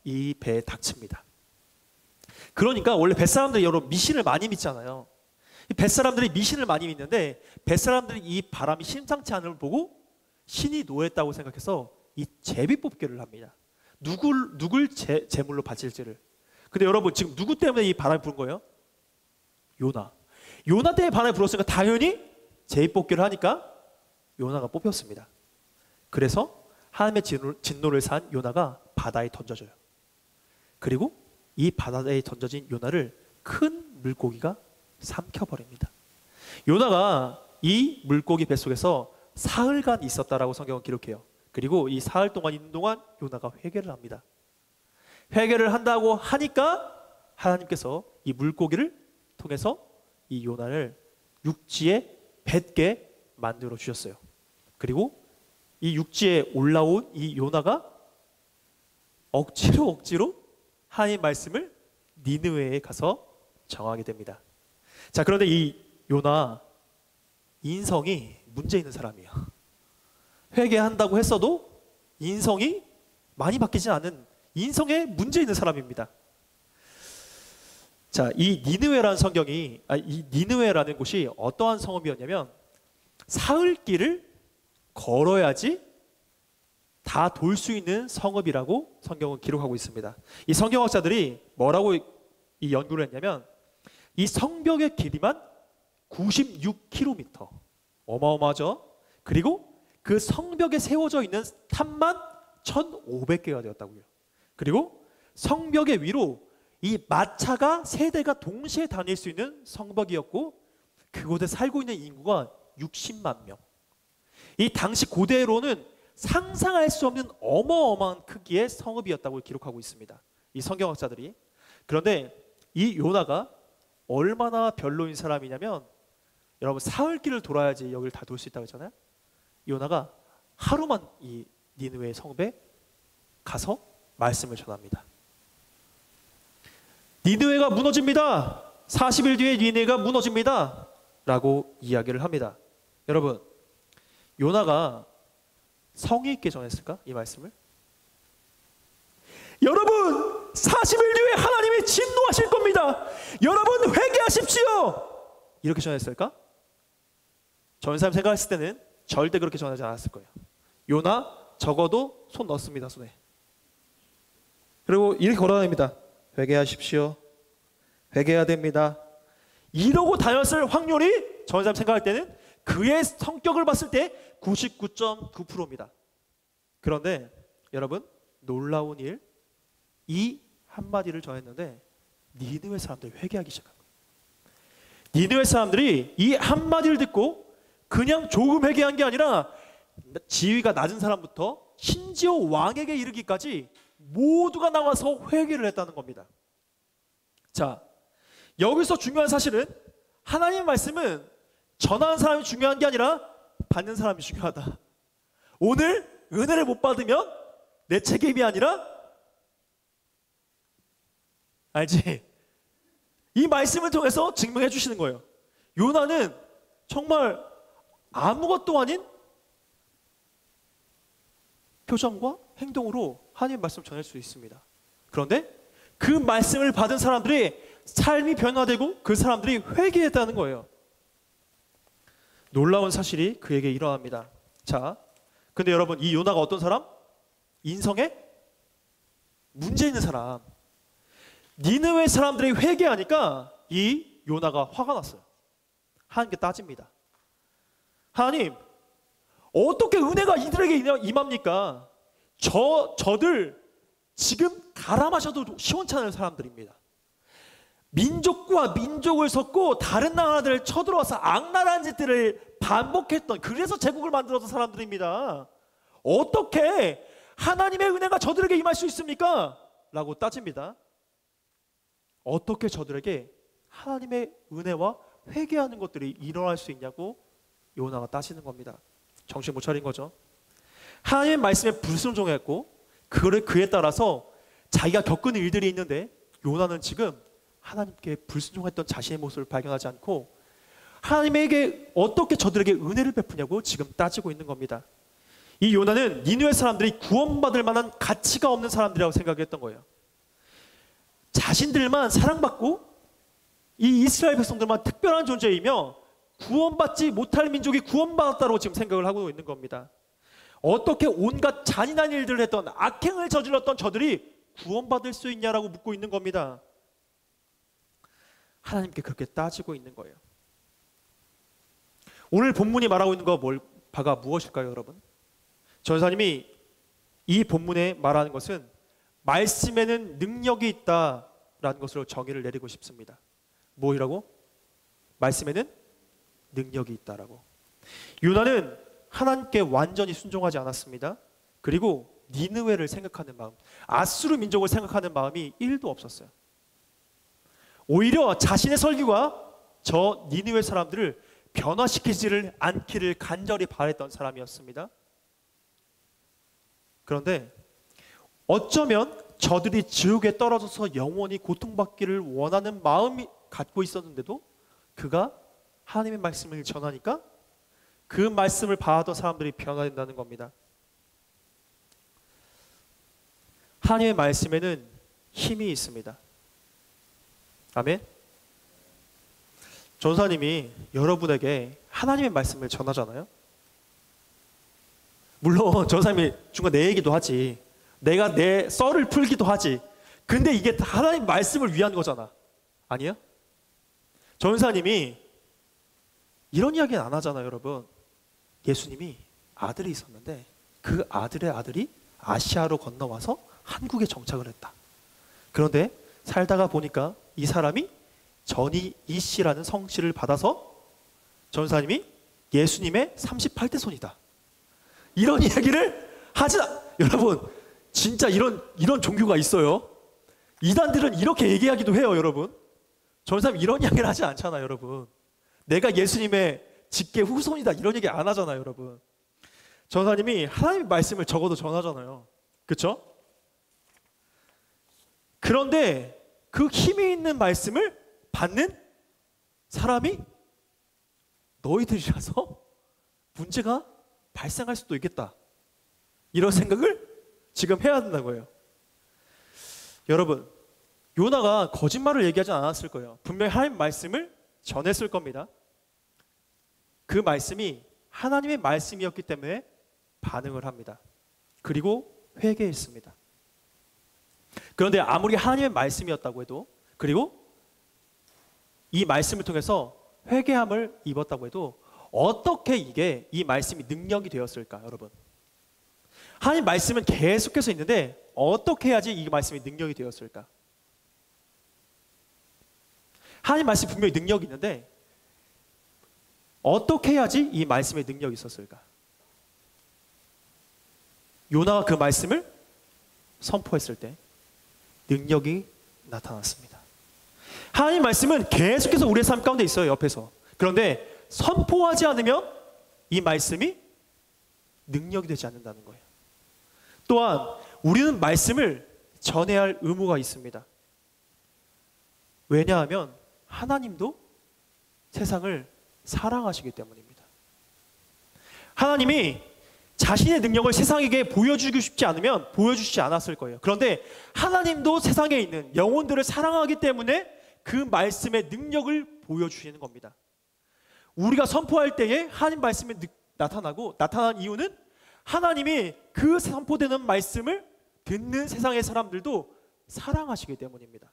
이 배에 닥칩니다. 그러니까 원래 뱃사람들이 여러분 미신을 많이 믿잖아요. 뱃사람들이 미신을 많이 믿는데 뱃사람들이 이 바람이 심상치 않음을 보고 신이 노했다고 생각해서 이 제비뽑기를 합니다. 누굴 제물로 바칠지를. 근데 여러분, 지금 누구 때문에 이 바람이 부는 거예요? 요나 때문에 바람이 불었으니까 당연히 제비뽑기를 하니까 요나가 뽑혔습니다. 그래서 하나님의 진노를 산 요나가 바다에 던져져요. 그리고 이 바다에 던져진 요나를 큰 물고기가 삼켜버립니다. 요나가 이 물고기 뱃속에서 사흘간 있었다라고 성경은 기록해요. 그리고 이 사흘 동안 있는 동안 요나가 회개를 합니다. 회개를 한다고 하니까 하나님께서 이 물고기를 통해서 이 요나를 육지에 뱉게 만들어 주셨어요. 그리고 이 육지에 올라온 이 요나가 억지로 하나님의 말씀을 니느웨에 가서 정하게 됩니다. 자, 그런데 이 요나 인성이 문제 있는 사람이에요. 회개한다고 했어도 인성이 많이 바뀌지 않은 인성에 문제 있는 사람입니다. 자, 이 니느웨라는 곳이 어떠한 성읍이었냐면 사흘길을 걸어야지 다 돌 수 있는 성읍이라고 성경은 기록하고 있습니다. 이 성경학자들이 뭐라고 이 연구를 했냐면 이 성벽의 길이만 96km, 어마어마하죠. 그리고 그 성벽에 세워져 있는 탑만 1,500개가 되었다고요. 그리고 성벽의 위로 이 마차가 3대가 동시에 다닐 수 있는 성벽이었고 그곳에 살고 있는 인구가 60만 명. 이 당시 고대로는 상상할 수 없는 어마어마한 크기의 성읍이었다고 기록하고 있습니다. 이 성경학자들이. 그런데 이 요나가 얼마나 별로인 사람이냐면 여러분 사흘길을 돌아야지 여기를 다 돌 수 있다고 했잖아요. 요나가 하루만 이 니느웨 성읍에 가서 말씀을 전합니다. 니느웨가 무너집니다. 40일 뒤에 니느웨가 무너집니다. 라고 이야기를 합니다. 여러분, 요나가 성의 있게 전했을까? 이 말씀을? 여러분 40일 뒤에 하나님이 진노하실 겁니다. 여러분 회개하십시오. 이렇게 전했을까? 전사님 생각했을 때는 절대 그렇게 전하지 않았을 거예요. 요나 적어도 손 넣습니다. 손에. 그리고 이렇게 걸어다닙니다. 회개하십시오. 회개해야 됩니다. 이러고 다녔을 확률이 전사님 생각할 때는 그의 성격을 봤을 때 99.9%입니다. 그런데 여러분 놀라운 일, 이 한마디를 전했는데 니느웨 사람들이 회개하기 시작한 거예요. 니느웨 사람들이 이 한마디를 듣고 그냥 조금 회개한 게 아니라 지위가 낮은 사람부터 심지어 왕에게 이르기까지 모두가 나와서 회개를 했다는 겁니다. 자, 여기서 중요한 사실은 하나님의 말씀은 전하는 사람이 중요한 게 아니라 받는 사람이 중요하다. 오늘 은혜를 못 받으면 내 책임이 아니라, 알지? 이 말씀을 통해서 증명해 주시는 거예요. 요나는 정말 아무것도 아닌 표정과 행동으로 하나님의 말씀을 전할 수 있습니다. 그런데 그 말씀을 받은 사람들이 삶이 변화되고 그 사람들이 회개했다는 거예요. 놀라운 사실이 그에게 일어납니다. 자, 근데 여러분 이 요나가 어떤 사람? 인성에 문제 있는 사람. 니느웨 사람들이 회개하니까 이 요나가 화가 났어요. 하나님께 따집니다. 하나님, 어떻게 은혜가 이들에게 임합니까? 저들 지금 가라 마셔도 시원찮은 사람들입니다. 민족과 민족을 섞고 다른 나라들을 쳐들어와서 악랄한 짓들을 반복했던, 그래서 제국을 만들었던 사람들입니다. 어떻게 하나님의 은혜가 저들에게 임할 수 있습니까? 라고 따집니다. 어떻게 저들에게 하나님의 은혜와 회개하는 것들이 일어날 수 있냐고 요나가 따지는 겁니다. 정신 못 차린 거죠. 하나님의 말씀에 불순종했고 그에 따라서 자기가 겪은 일들이 있는데 요나는 지금 하나님께 불순종했던 자신의 모습을 발견하지 않고 하나님에게 어떻게 저들에게 은혜를 베푸냐고 지금 따지고 있는 겁니다. 이 요나는 니느웨 사람들이 구원받을 만한 가치가 없는 사람들이라고 생각했던 거예요. 자신들만 사랑받고 이 이스라엘 백성들만 특별한 존재이며 구원받지 못할 민족이 구원받았다고 지금 생각을 하고 있는 겁니다. 어떻게 온갖 잔인한 일들을 했던, 악행을 저질렀던 저들이 구원받을 수 있냐라고 묻고 있는 겁니다. 하나님께 그렇게 따지고 있는 거예요. 오늘 본문이 말하고 있는 바가 무엇일까요, 여러분? 전사님이 이 본문에 말하는 것은 말씀에는 능력이 있다라는 것으로 정의를 내리고 싶습니다. 뭐라고? 말씀에는 능력이 있다라고. 요나는 하나님께 완전히 순종하지 않았습니다. 그리고 니느웨를 생각하는 마음, 아수르 민족을 생각하는 마음이 1도 없었어요. 오히려 자신의 설교가 저 니느웨 사람들을 변화시키지를 않기를 간절히 바랬던 사람이었습니다. 그런데 어쩌면 저들이 지옥에 떨어져서 영원히 고통받기를 원하는 마음이 갖고 있었는데도 그가 하나님의 말씀을 전하니까 그 말씀을 받았던 사람들이 변화된다는 겁니다. 하나님의 말씀에는 힘이 있습니다. 아멘. 전사님이 여러분에게 하나님의 말씀을 전하잖아요. 물론 전사님이 중간 내 얘기도 하지, 내가 내 썰을 풀기도 하지. 근데 이게 다 하나님 말씀을 위한 거잖아. 아니에요? 전사님이 이런 이야기는 안 하잖아요, 여러분. 예수님이 아들이 있었는데 그 아들의 아들이 아시아로 건너와서 한국에 정착을 했다. 그런데 살다가 보니까 이 사람이 전이 이씨라는 성씨를 받아서 전사님이 예수님의 38대 손이다. 이런 이야기를 하지 않... 여러분, 진짜 이런 종교가 있어요. 이단들은 이렇게 얘기하기도 해요, 여러분. 전사님 이런 이야기를 하지 않잖아요, 여러분. 내가 예수님의 직계 후손이다 이런 얘기 안 하잖아요, 여러분. 전사님이 하나님의 말씀을 적어도 전하잖아요. 그렇죠? 그런데 그 힘이 있는 말씀을 받는 사람이 너희들이라서 문제가 발생할 수도 있겠다. 이런 생각을 지금 해야 된다는 거예요. 여러분, 요나가 거짓말을 얘기하지 않았을 거예요. 분명히 하나님 말씀을 전했을 겁니다. 그 말씀이 하나님의 말씀이었기 때문에 반응을 합니다. 그리고 회개했습니다. 그런데 아무리 하나님의 말씀이었다고 해도, 그리고 이 말씀을 통해서 회개함을 입었다고 해도 어떻게 이게 이 말씀이 능력이 되었을까, 여러분? 하나님 말씀은 계속해서 있는데 어떻게 해야지 이 말씀이 능력이 되었을까? 하나님 말씀 분명히 능력이 있는데 어떻게 해야지 이 말씀에 능력이 있었을까? 요나가 그 말씀을 선포했을 때 능력이 나타났습니다. 하나님 말씀은 계속해서 우리의 삶 가운데 있어요, 옆에서. 그런데 선포하지 않으면 이 말씀이 능력이 되지 않는다는 거예요. 또한 우리는 말씀을 전해야 할 의무가 있습니다. 왜냐하면 하나님도 세상을 사랑하시기 때문입니다. 하나님이 자신의 능력을 세상에게 보여주고 싶지 않으면 보여주시지 않았을 거예요. 그런데 하나님도 세상에 있는 영혼들을 사랑하기 때문에 그 말씀의 능력을 보여주시는 겁니다. 우리가 선포할 때에 하나님 말씀이 나타나고, 나타난 이유는 하나님이 그 선포되는 말씀을 듣는 세상의 사람들도 사랑하시기 때문입니다.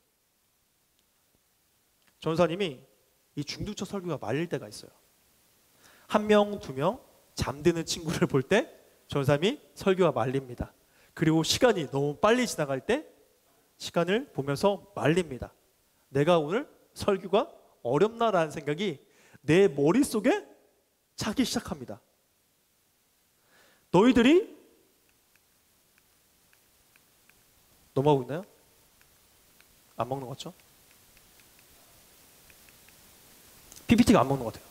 전사님이 이 중두처 설교가 말릴 때가 있어요. 한 명, 두 명 잠드는 친구를 볼 때 전사님이 설교가 말립니다. 그리고 시간이 너무 빨리 지나갈 때 시간을 보면서 말립니다. 내가 오늘 설교가 어렵나라는 생각이 내 머릿속에 차기 시작합니다. 너희들이 넘어가고 있나요? 안 먹는 것 같죠? PPT가 안 먹는 것 같아요.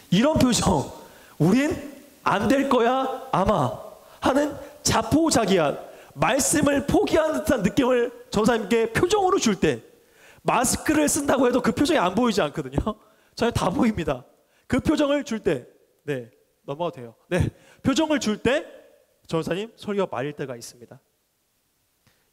이런 표정, 우린 안 될 거야 아마 하는 자포자기한 말씀을 포기하는 듯한 느낌을 전사님께 표정으로 줄 때, 마스크를 쓴다고 해도 그 표정이 안 보이지 않거든요. 저는 다 보입니다. 그 표정을 줄 때, 네, 넘어가도 돼요. 네, 표정을 줄 때 전사님 설교가 말릴 때가 있습니다.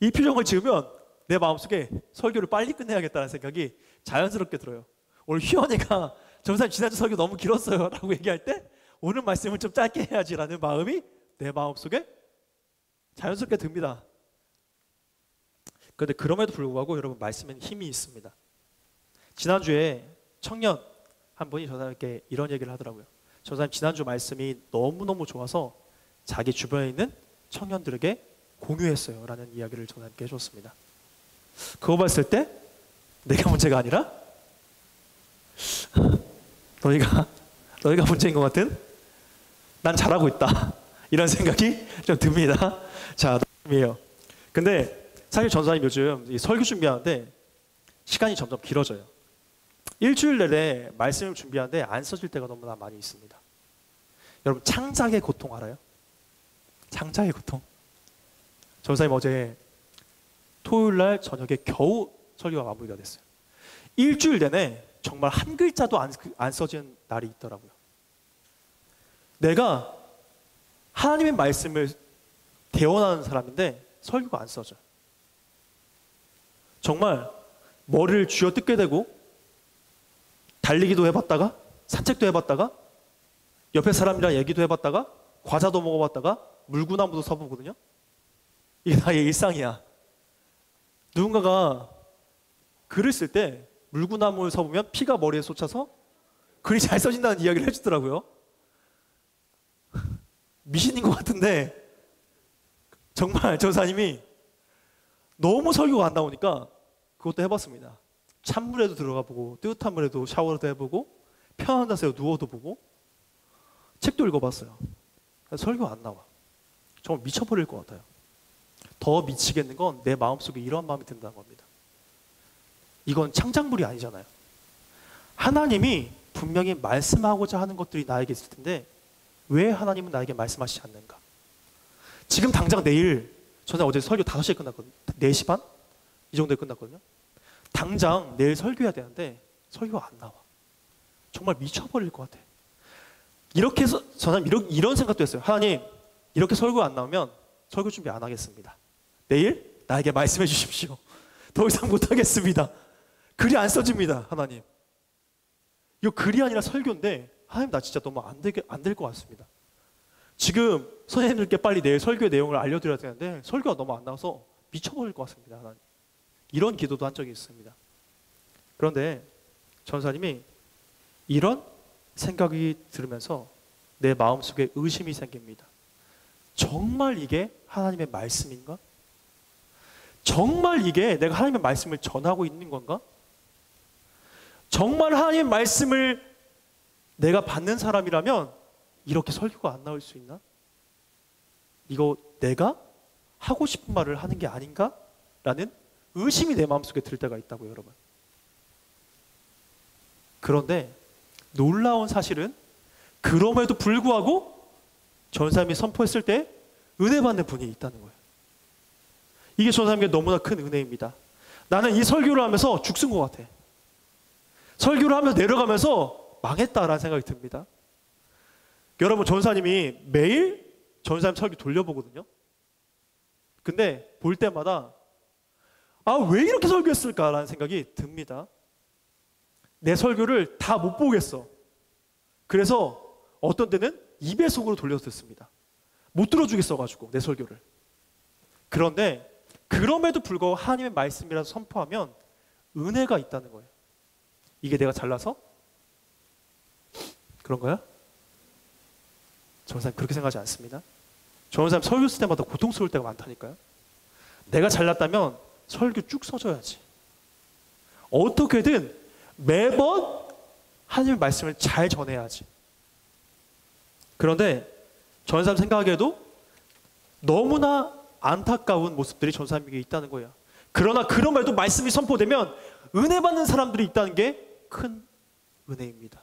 이 표정을 지으면 내 마음속에 설교를 빨리 끝내야겠다는 생각이 자연스럽게 들어요. 오늘 휘원이가 전사님 지난주 설교 너무 길었어요 라고 얘기할 때 오늘 말씀을 좀 짧게 해야지라는 마음이 내 마음속에 자연스럽게 듭니다. 그런데 그럼에도 불구하고 여러분, 말씀에는 힘이 있습니다. 지난주에 청년 한 분이 전사님께 이런 얘기를 하더라고요. 전사님 지난주 말씀이 너무너무 좋아서 자기 주변에 있는 청년들에게 공유했어요 라는 이야기를 전사님께 해줬습니다. 그거 봤을 때 내가 문제가 아니라 너희가 문제인 것 같은, 난 잘하고 있다 이런 생각이 좀 듭니다. 자, 이에요. 근데 사실 전사님 요즘 이 설교 준비하는데 시간이 점점 길어져요. 일주일 내내 말씀을 준비하는데 안 써질 때가 너무나 많이 있습니다. 여러분, 창작의 고통 알아요? 창작의 고통. 전사님 어제 토요일 날 저녁에 겨우 설교가 마무리가 됐어요. 일주일 내내 정말 한 글자도 안 써진 날이 있더라고요. 내가 하나님의 말씀을 대원하는 사람인데 설교가 안 써져요. 정말 머리를 쥐어뜯게 되고 달리기도 해봤다가 산책도 해봤다가 옆에 사람이랑 얘기도 해봤다가 과자도 먹어봤다가 물구나무도 서보거든요. 이게 나의 일상이야. 누군가가 글을 쓸 때 물구나무를 서보면 피가 머리에 솟아서 글이 잘 써진다는 이야기를 해주더라고요. 미신인 것 같은데 정말 전사님이 너무 설교가 안 나오니까 그것도 해봤습니다. 찬물에도 들어가 보고 뜨뜻한 물에도 샤워도 해보고 편한 자세로 누워도 보고 책도 읽어봤어요. 설교가 안 나와. 정말 미쳐버릴 것 같아요. 더 미치겠는 건 내 마음속에 이런 마음이 든다는 겁니다. 이건 창작물이 아니잖아요. 하나님이 분명히 말씀하고자 하는 것들이 나에게 있을 텐데 왜 하나님은 나에게 말씀하시지 않는가? 지금 당장 내일, 저는 어제 설교 5시에 끝났거든요. 4시 반? 이 정도에 끝났거든요. 당장 내일 설교해야 되는데 설교가 안 나와. 정말 미쳐버릴 것 같아. 이렇게 해서 저는 이런 생각도 했어요. 하나님, 이렇게 설교 안 나오면 설교 준비 안 하겠습니다. 내일 나에게 말씀해 주십시오. 더 이상 못 하겠습니다. 글이 안 써집니다. 하나님, 이거 글이 아니라 설교인데 하나님, 나 진짜 너무 안 될 것 같습니다. 지금 선생님들께 빨리 내일 설교의 내용을 알려드려야 되는데 설교가 너무 안 나와서 미쳐버릴 것 같습니다. 하나님, 이런 기도도 한 적이 있습니다. 그런데 전사님이 이런 생각이 들으면서 내 마음속에 의심이 생깁니다. 정말 이게 하나님의 말씀인가? 정말 이게 내가 하나님의 말씀을 전하고 있는 건가? 정말 하나님의 말씀을 내가 받는 사람이라면 이렇게 설교가 안 나올 수 있나? 이거 내가 하고 싶은 말을 하는 게 아닌가? 라는 의심이 내 마음속에 들 때가 있다고요, 여러분. 그런데 놀라운 사실은 그럼에도 불구하고 전사님이 선포했을 때 은혜 받는 분이 있다는 거예요. 이게 전사님께 너무나 큰 은혜입니다. 나는 이 설교를 하면서 죽순 것 같아. 설교를 하면서 내려가면서 망했다라는 생각이 듭니다. 여러분, 전사님이 매일 전사님 설교 돌려보거든요. 근데 볼 때마다 왜 이렇게 설교했을까라는 생각이 듭니다. 내 설교를 다 못 보겠어. 그래서 어떤 때는 2배속으로 돌려서 듣습니다. 못 들어주겠어가지고 내 설교를. 그런데 그럼에도 불구하고 하나님의 말씀이라서 선포하면 은혜가 있다는 거예요. 이게 내가 잘나서 그런 거야? 전사님 그렇게 생각하지 않습니다. 전사님 설교 쓸 때마다 고통스러울 때가 많다니까요. 내가 잘났다면 설교 쭉 써줘야지. 어떻게든 매번 하나님의 말씀을 잘 전해야지. 그런데 전사님 생각에도 너무나 안타까운 모습들이 전사님에게 있다는 거예요. 그러나 그럼에도 말씀이 선포되면 은혜 받는 사람들이 있다는 게 큰 은혜입니다.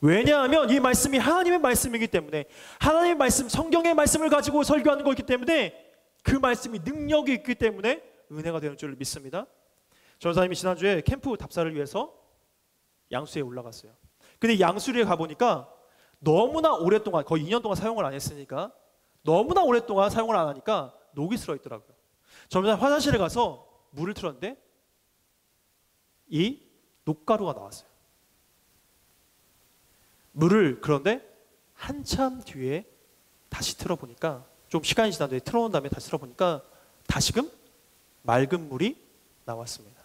왜냐하면 이 말씀이 하나님의 말씀이기 때문에, 하나님의 말씀, 성경의 말씀을 가지고 설교하는 거기 때문에, 그 말씀이 능력이 있기 때문에 은혜가 되는 줄 믿습니다. 전사님이 지난주에 캠프 답사를 위해서 양수에 올라갔어요. 근데 양수리에 가보니까 너무나 오랫동안, 거의 2년 동안 사용을 안 했으니까, 너무나 오랫동안 사용을 안 하니까 녹이 슬어 있더라고요. 전사님 화장실에 가서 물을 틀었는데 이 녹가루가 나왔어요. 물을 그런데 한참 뒤에 다시 틀어보니까, 좀 시간이 지난 뒤에 틀어놓은 다음에 다시 틀어보니까 다시금 맑은 물이 나왔습니다.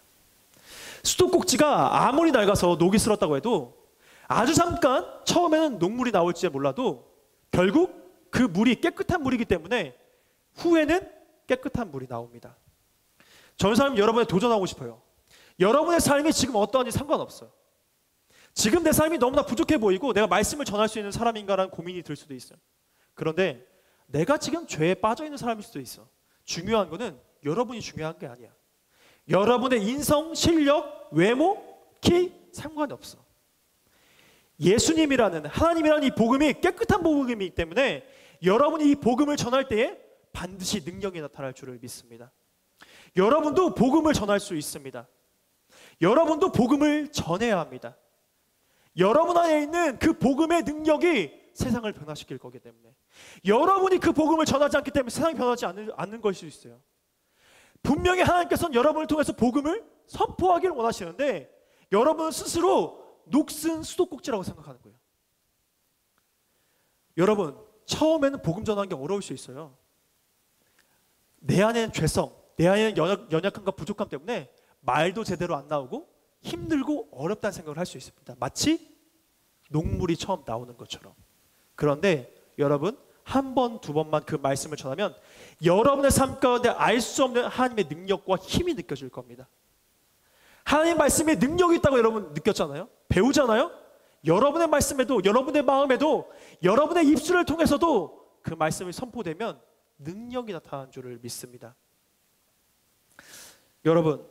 수도꼭지가 아무리 낡아서 녹이 슬었다고 해도 아주 잠깐 처음에는 녹물이 나올지 몰라도 결국 그 물이 깨끗한 물이기 때문에 후에는 깨끗한 물이 나옵니다. 전사님 여러분에 도전하고 싶어요. 여러분의 삶이 지금 어떠한지 상관없어요. 지금 내 삶이 너무나 부족해 보이고 내가 말씀을 전할 수 있는 사람인가라는 고민이 들 수도 있어요. 그런데 내가 지금 죄에 빠져 있는 사람일 수도 있어. 중요한 거는 여러분이 중요한 게 아니야. 여러분의 인성, 실력, 외모, 키 상관이 없어. 예수님이라는, 하나님이라는 이 복음이 깨끗한 복음이기 때문에 여러분이 이 복음을 전할 때에 반드시 능력이 나타날 줄을 믿습니다. 여러분도 복음을 전할 수 있습니다. 여러분도 복음을 전해야 합니다. 여러분 안에 있는 그 복음의 능력이 세상을 변화시킬 거기 때문에, 여러분이 그 복음을 전하지 않기 때문에 세상이 변하지 않는 것일 수 있어요. 분명히 하나님께서는 여러분을 통해서 복음을 선포하기를 원하시는데 여러분은 스스로 녹슨 수도꼭지라고 생각하는 거예요. 여러분, 처음에는 복음 전하는 게 어려울 수 있어요. 내 안에는 죄성, 내 안에는 연약함과 부족함 때문에 말도 제대로 안 나오고 힘들고 어렵다는 생각을 할 수 있습니다. 마치 녹물이 처음 나오는 것처럼. 그런데 여러분, 한 번, 두 번만 그 말씀을 전하면 여러분의 삶 가운데 알 수 없는 하나님의 능력과 힘이 느껴질 겁니다. 하나님의 말씀에 능력이 있다고 여러분 느꼈잖아요? 배우잖아요? 여러분의 말씀에도, 여러분의 마음에도, 여러분의 입술을 통해서도 그 말씀이 선포되면 능력이 나타나는 줄을 믿습니다. 여러분,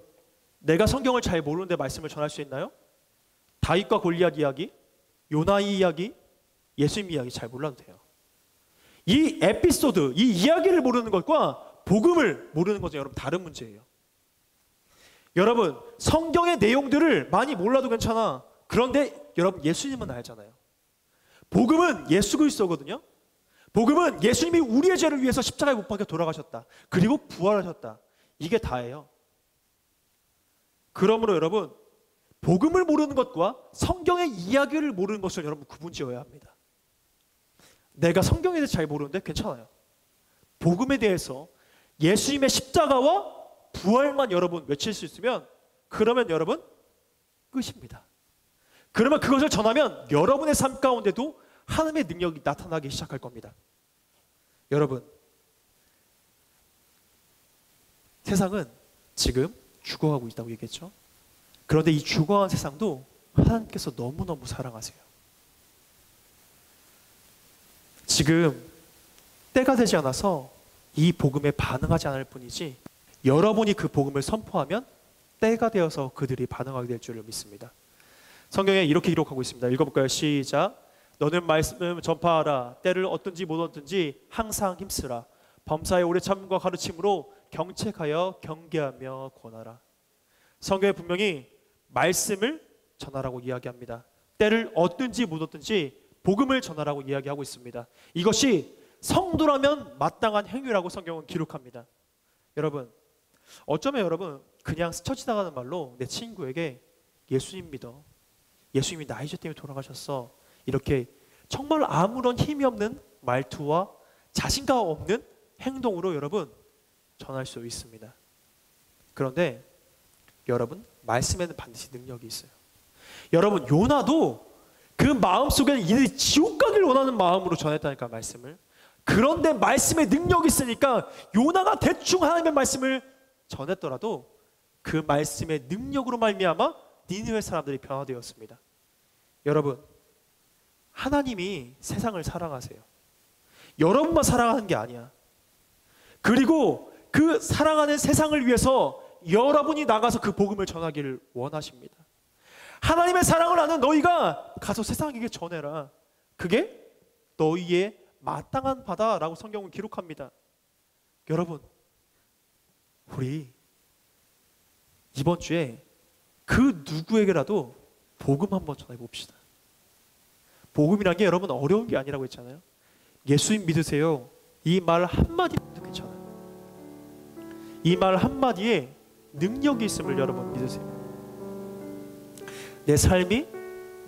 내가 성경을 잘 모르는데 말씀을 전할 수 있나요? 다윗과 골리앗 이야기, 요나의 이야기, 예수님 이야기 잘 몰라도 돼요. 이 에피소드, 이 이야기를 모르는 것과 복음을 모르는 것은 여러분 다른 문제예요. 여러분, 성경의 내용들을 많이 몰라도 괜찮아. 그런데 여러분 예수님은 알잖아요. 복음은 예수 그리스도거든요. 복음은 예수님이 우리의 죄를 위해서 십자가에 못 박혀 돌아가셨다. 그리고 부활하셨다. 이게 다예요. 그러므로 여러분, 복음을 모르는 것과 성경의 이야기를 모르는 것을 여러분 구분지어야 합니다. 내가 성경에 대해서 잘 모르는데 괜찮아요. 복음에 대해서 예수님의 십자가와 부활만 여러분 외칠 수 있으면 그러면 여러분 끝입니다. 그러면 그것을 전하면 여러분의 삶 가운데도 하나님의 능력이 나타나기 시작할 겁니다. 여러분, 세상은 지금 죽어가고 있다고 얘기했죠. 그런데 이 죽어간 세상도 하나님께서 너무너무 사랑하세요. 지금 때가 되지 않아서 이 복음에 반응하지 않을 뿐이지, 여러분이 그 복음을 선포하면 때가 되어서 그들이 반응하게 될 줄을 믿습니다. 성경에 이렇게 기록하고 있습니다. 읽어볼까요? 시작. 너는 말씀을 전파하라. 때를 얻든지 못 얻든지 항상 힘쓰라. 범사의 오래 참음과 가르침으로 경책하여 경계하며 권하라. 성경에 분명히 말씀을 전하라고 이야기합니다. 때를 얻든지 못 얻든지 복음을 전하라고 이야기하고 있습니다. 이것이 성도라면 마땅한 행위라고 성경은 기록합니다. 여러분, 어쩌면 여러분 그냥 스쳐 지나가는 말로 내 친구에게 예수님 믿어, 예수님이 나의 죄 때문에 돌아가셨어, 이렇게 정말 아무런 힘이 없는 말투와 자신감 없는 행동으로 여러분 전할 수 있습니다. 그런데 여러분, 말씀에는 반드시 능력이 있어요. 여러분, 요나도 그 마음속에는 이들이 지옥 가길 원하는 마음으로 전했다니까, 말씀을. 그런데 말씀에 능력이 있으니까 요나가 대충 하나님의 말씀을 전했더라도 그 말씀의 능력으로 말미암아 니느웨 사람들이 변화되었습니다. 여러분, 하나님이 세상을 사랑하세요. 여러분만 사랑하는 게 아니야. 그리고 그 사랑하는 세상을 위해서 여러분이 나가서 그 복음을 전하기를 원하십니다. 하나님의 사랑을 아는 너희가 가서 세상에게 전해라. 그게 너희의 마땅한 바다라고 성경은 기록합니다. 여러분, 우리 이번 주에 그 누구에게라도 복음 한번 전해봅시다. 복음이란 게 여러분 어려운 게 아니라고 했잖아요. 예수님 믿으세요. 이 말 한마디도 괜찮아요. 이 말 한마디에 능력이 있음을 여러분 믿으세요. 내 삶이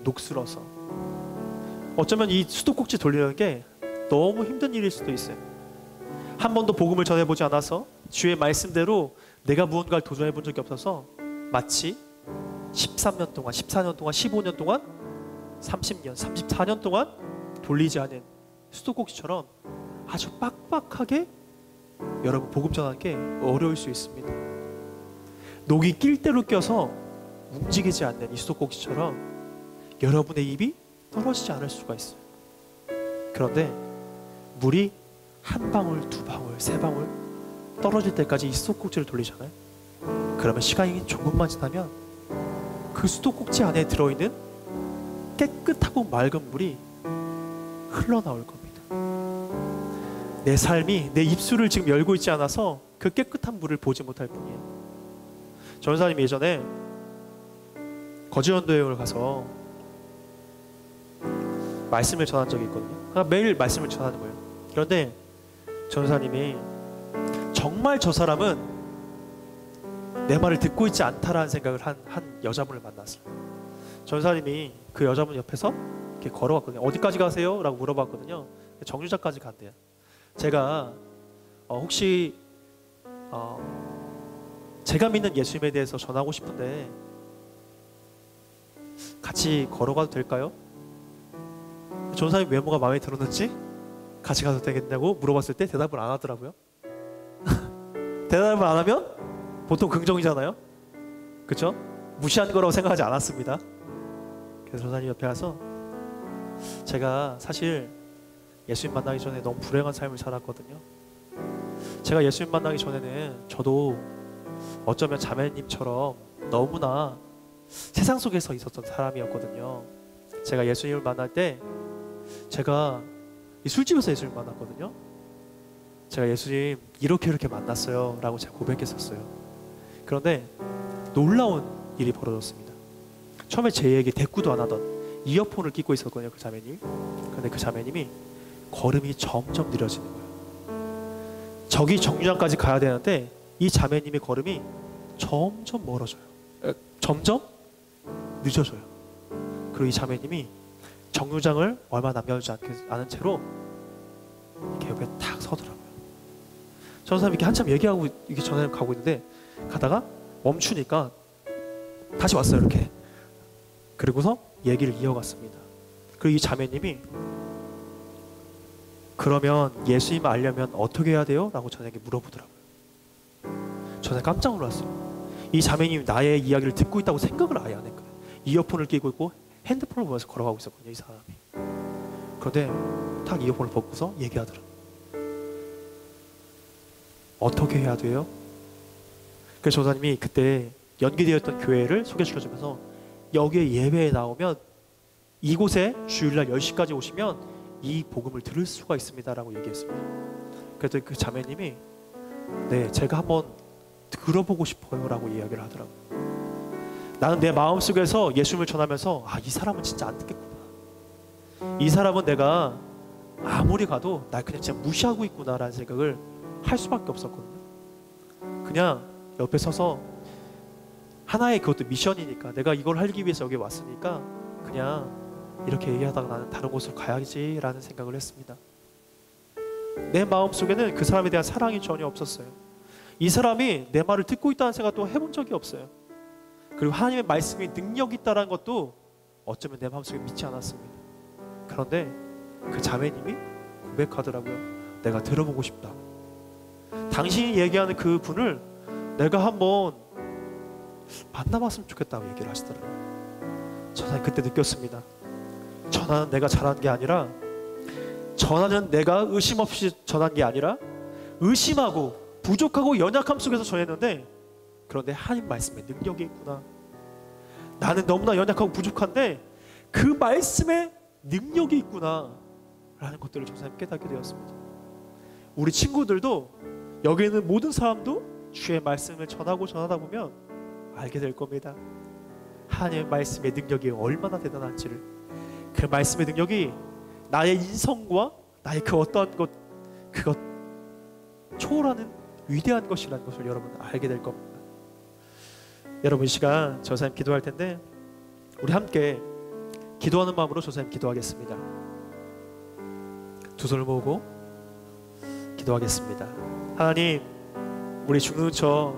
녹슬어서 어쩌면 이 수도꼭지 돌리는 게 너무 힘든 일일 수도 있어요. 한 번도 복음을 전해보지 않아서 주의 말씀대로 내가 무언가를 도전해본 적이 없어서 마치 13년 동안, 14년 동안, 15년 동안, 30년, 34년 동안 돌리지 않은 수도꼭지처럼 아주 빡빡하게 여러분 복음 전하는 게 어려울 수 있습니다. 녹이 낄 대로 껴서 움직이지 않는 이 수도꼭지처럼 여러분의 입이 떨어지지 않을 수가 있어요. 그런데 물이 한 방울, 두 방울, 세 방울 떨어질 때까지 이 수도꼭지를 돌리잖아요. 그러면 시간이 조금만 지나면 그 수도꼭지 안에 들어있는 깨끗하고 맑은 물이 흘러나올 겁니다. 내 삶이 내 입술을 지금 열고 있지 않아서 그 깨끗한 물을 보지 못할 뿐이에요. 전사님이 예전에 거지연도 여행을 가서 말씀을 전한 적이 있거든요. 그러니까 매일 말씀을 전하는 거예요. 그런데 전사님이 정말 저 사람은 내 말을 듣고 있지 않다라는 생각을 한 여자분을 만났어요. 전사님이 그 여자분 옆에서 이렇게 걸어왔거든요. 어디까지 가세요? 라고 물어봤거든요. 정류장까지 간대요. 제가 혹시 제가 믿는 예수님에 대해서 전하고 싶은데 같이 걸어가도 될까요? 전사님 외모가 마음에 들었는지 같이 가도 되겠냐고 물어봤을 때 대답을 안 하더라고요. 대답을 안 하면 보통 긍정이잖아요. 그렇죠? 무시한 거라고 생각하지 않았습니다. 그래서 전사님 옆에 가서 제가 사실 예수님 만나기 전에 너무 불행한 삶을 살았거든요. 제가 예수님 만나기 전에는 저도 어쩌면 자매님처럼 너무나 세상 속에서 있었던 사람이었거든요. 제가 예수님을 만날 때 제가 이 술집에서 예수님을 만났거든요. 제가 예수님 이렇게 만났어요 라고 제가 고백했었어요. 그런데 놀라운 일이 벌어졌습니다. 처음에 제 얘기 대꾸도 안 하던 이어폰을 끼고 있었거든요, 그 자매님. 근데 그 자매님이 걸음이 점점 느려지는 거예요. 저기 정류장까지 가야 되는데 이 자매님의 걸음이 점점 멀어져요. 점점 늦어져요. 그리고 이 자매님이 정류장을 얼마 남겨두지 않은 채로 이렇게 옆에 탁 서더라고요. 저 사람이 이렇게 한참 얘기하고 이렇게 전에 가고 있는데 가다가 멈추니까 다시 왔어요. 이렇게. 그리고서 얘기를 이어갔습니다. 그리고 이 자매님이 그러면 예수님 알려면 어떻게 해야 돼요? 라고 저에게 물어보더라고요. 저는 깜짝 놀랐어요. 이 자매님이 나의 이야기를 듣고 있다고 생각을 아예 안 했거든요. 이어폰을 끼고 있고 핸드폰을 보면서 걸어가고 있었거든요. 이 사람이. 그런데 딱 이어폰을 벗고서 얘기하더라고요. 어떻게 해야 돼요? 그래서 전사님이 그때 연기되었던 교회를 소개시켜주면서 여기에 예배에 나오면 이곳에 주일날 10시까지 오시면 이 복음을 들을 수가 있습니다 라고 얘기했습니다. 그랬더니 그 자매님이 네, 제가 한번 들어보고 싶어요 라고 이야기를 하더라고요. 나는 내 마음속에서 예수님을 전하면서 이 사람은 진짜 안 듣겠구나. 이 사람은 내가 아무리 가도 날 그냥 진짜 무시하고 있구나 라는 생각을 할 수밖에 없었거든요. 그냥 옆에 서서 하나의 그것도 미션이니까 내가 이걸 하기 위해서 여기 왔으니까 그냥 이렇게 얘기하다가 나는 다른 곳으로 가야지 라는 생각을 했습니다. 내 마음속에는 그 사람에 대한 사랑이 전혀 없었어요. 이 사람이 내 말을 듣고 있다는 생각도 해본 적이 없어요. 그리고 하나님의 말씀이 능력이 있다는 것도 어쩌면 내 마음속에 믿지 않았습니다. 그런데 그 자매님이 고백하더라고요. 내가 들어보고 싶다. 당신이 얘기하는 그 분을 내가 한번 만나봤으면 좋겠다고 얘기를 하시더라고요. 저는 그때 느꼈습니다. 전하는 내가 잘한 게 아니라, 전하는 내가 의심 없이 전한 게 아니라 의심하고 부족하고 연약함 속에서 전했는데, 그런데 하나님 말씀에 능력이 있구나. 나는 너무나 연약하고 부족한데 그 말씀에 능력이 있구나 라는 것들을 전사님 깨닫게 되었습니다. 우리 친구들도, 여기 있는 모든 사람도 주의 말씀을 전하다 보면 알게 될 겁니다. 하나님의 말씀의 능력이 얼마나 대단한지를. 그 말씀의 능력이 나의 인성과 나의 그 어떠한 것, 그것 초월하는 위대한 것이라는 것을 여러분 알게 될 겁니다. 여러분, 이 시간 전사님 기도할 텐데 우리 함께 기도하는 마음으로 전사님 기도하겠습니다. 두 손을 모으고 기도하겠습니다. 하나님, 우리 죽는 저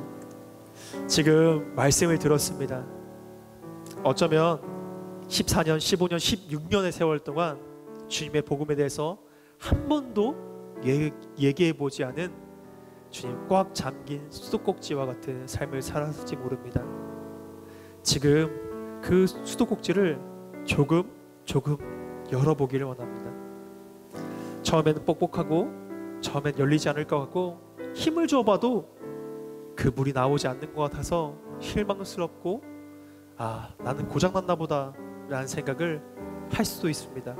지금 말씀을 들었습니다. 어쩌면 14년, 15년, 16년의 세월 동안 주님의 복음에 대해서 한 번도 얘기해보지 않은 주님 꽉 잠긴 수도꼭지와 같은 삶을 살았을지 모릅니다. 지금 그 수도꼭지를 조금 열어보기를 원합니다. 처음에는 뻑뻑하고 처음엔 열리지 않을 것 같고 힘을 줘봐도 그 물이 나오지 않는 것 같아서 실망스럽고 나는 고장났나 보다 라는 생각을 할 수도 있습니다.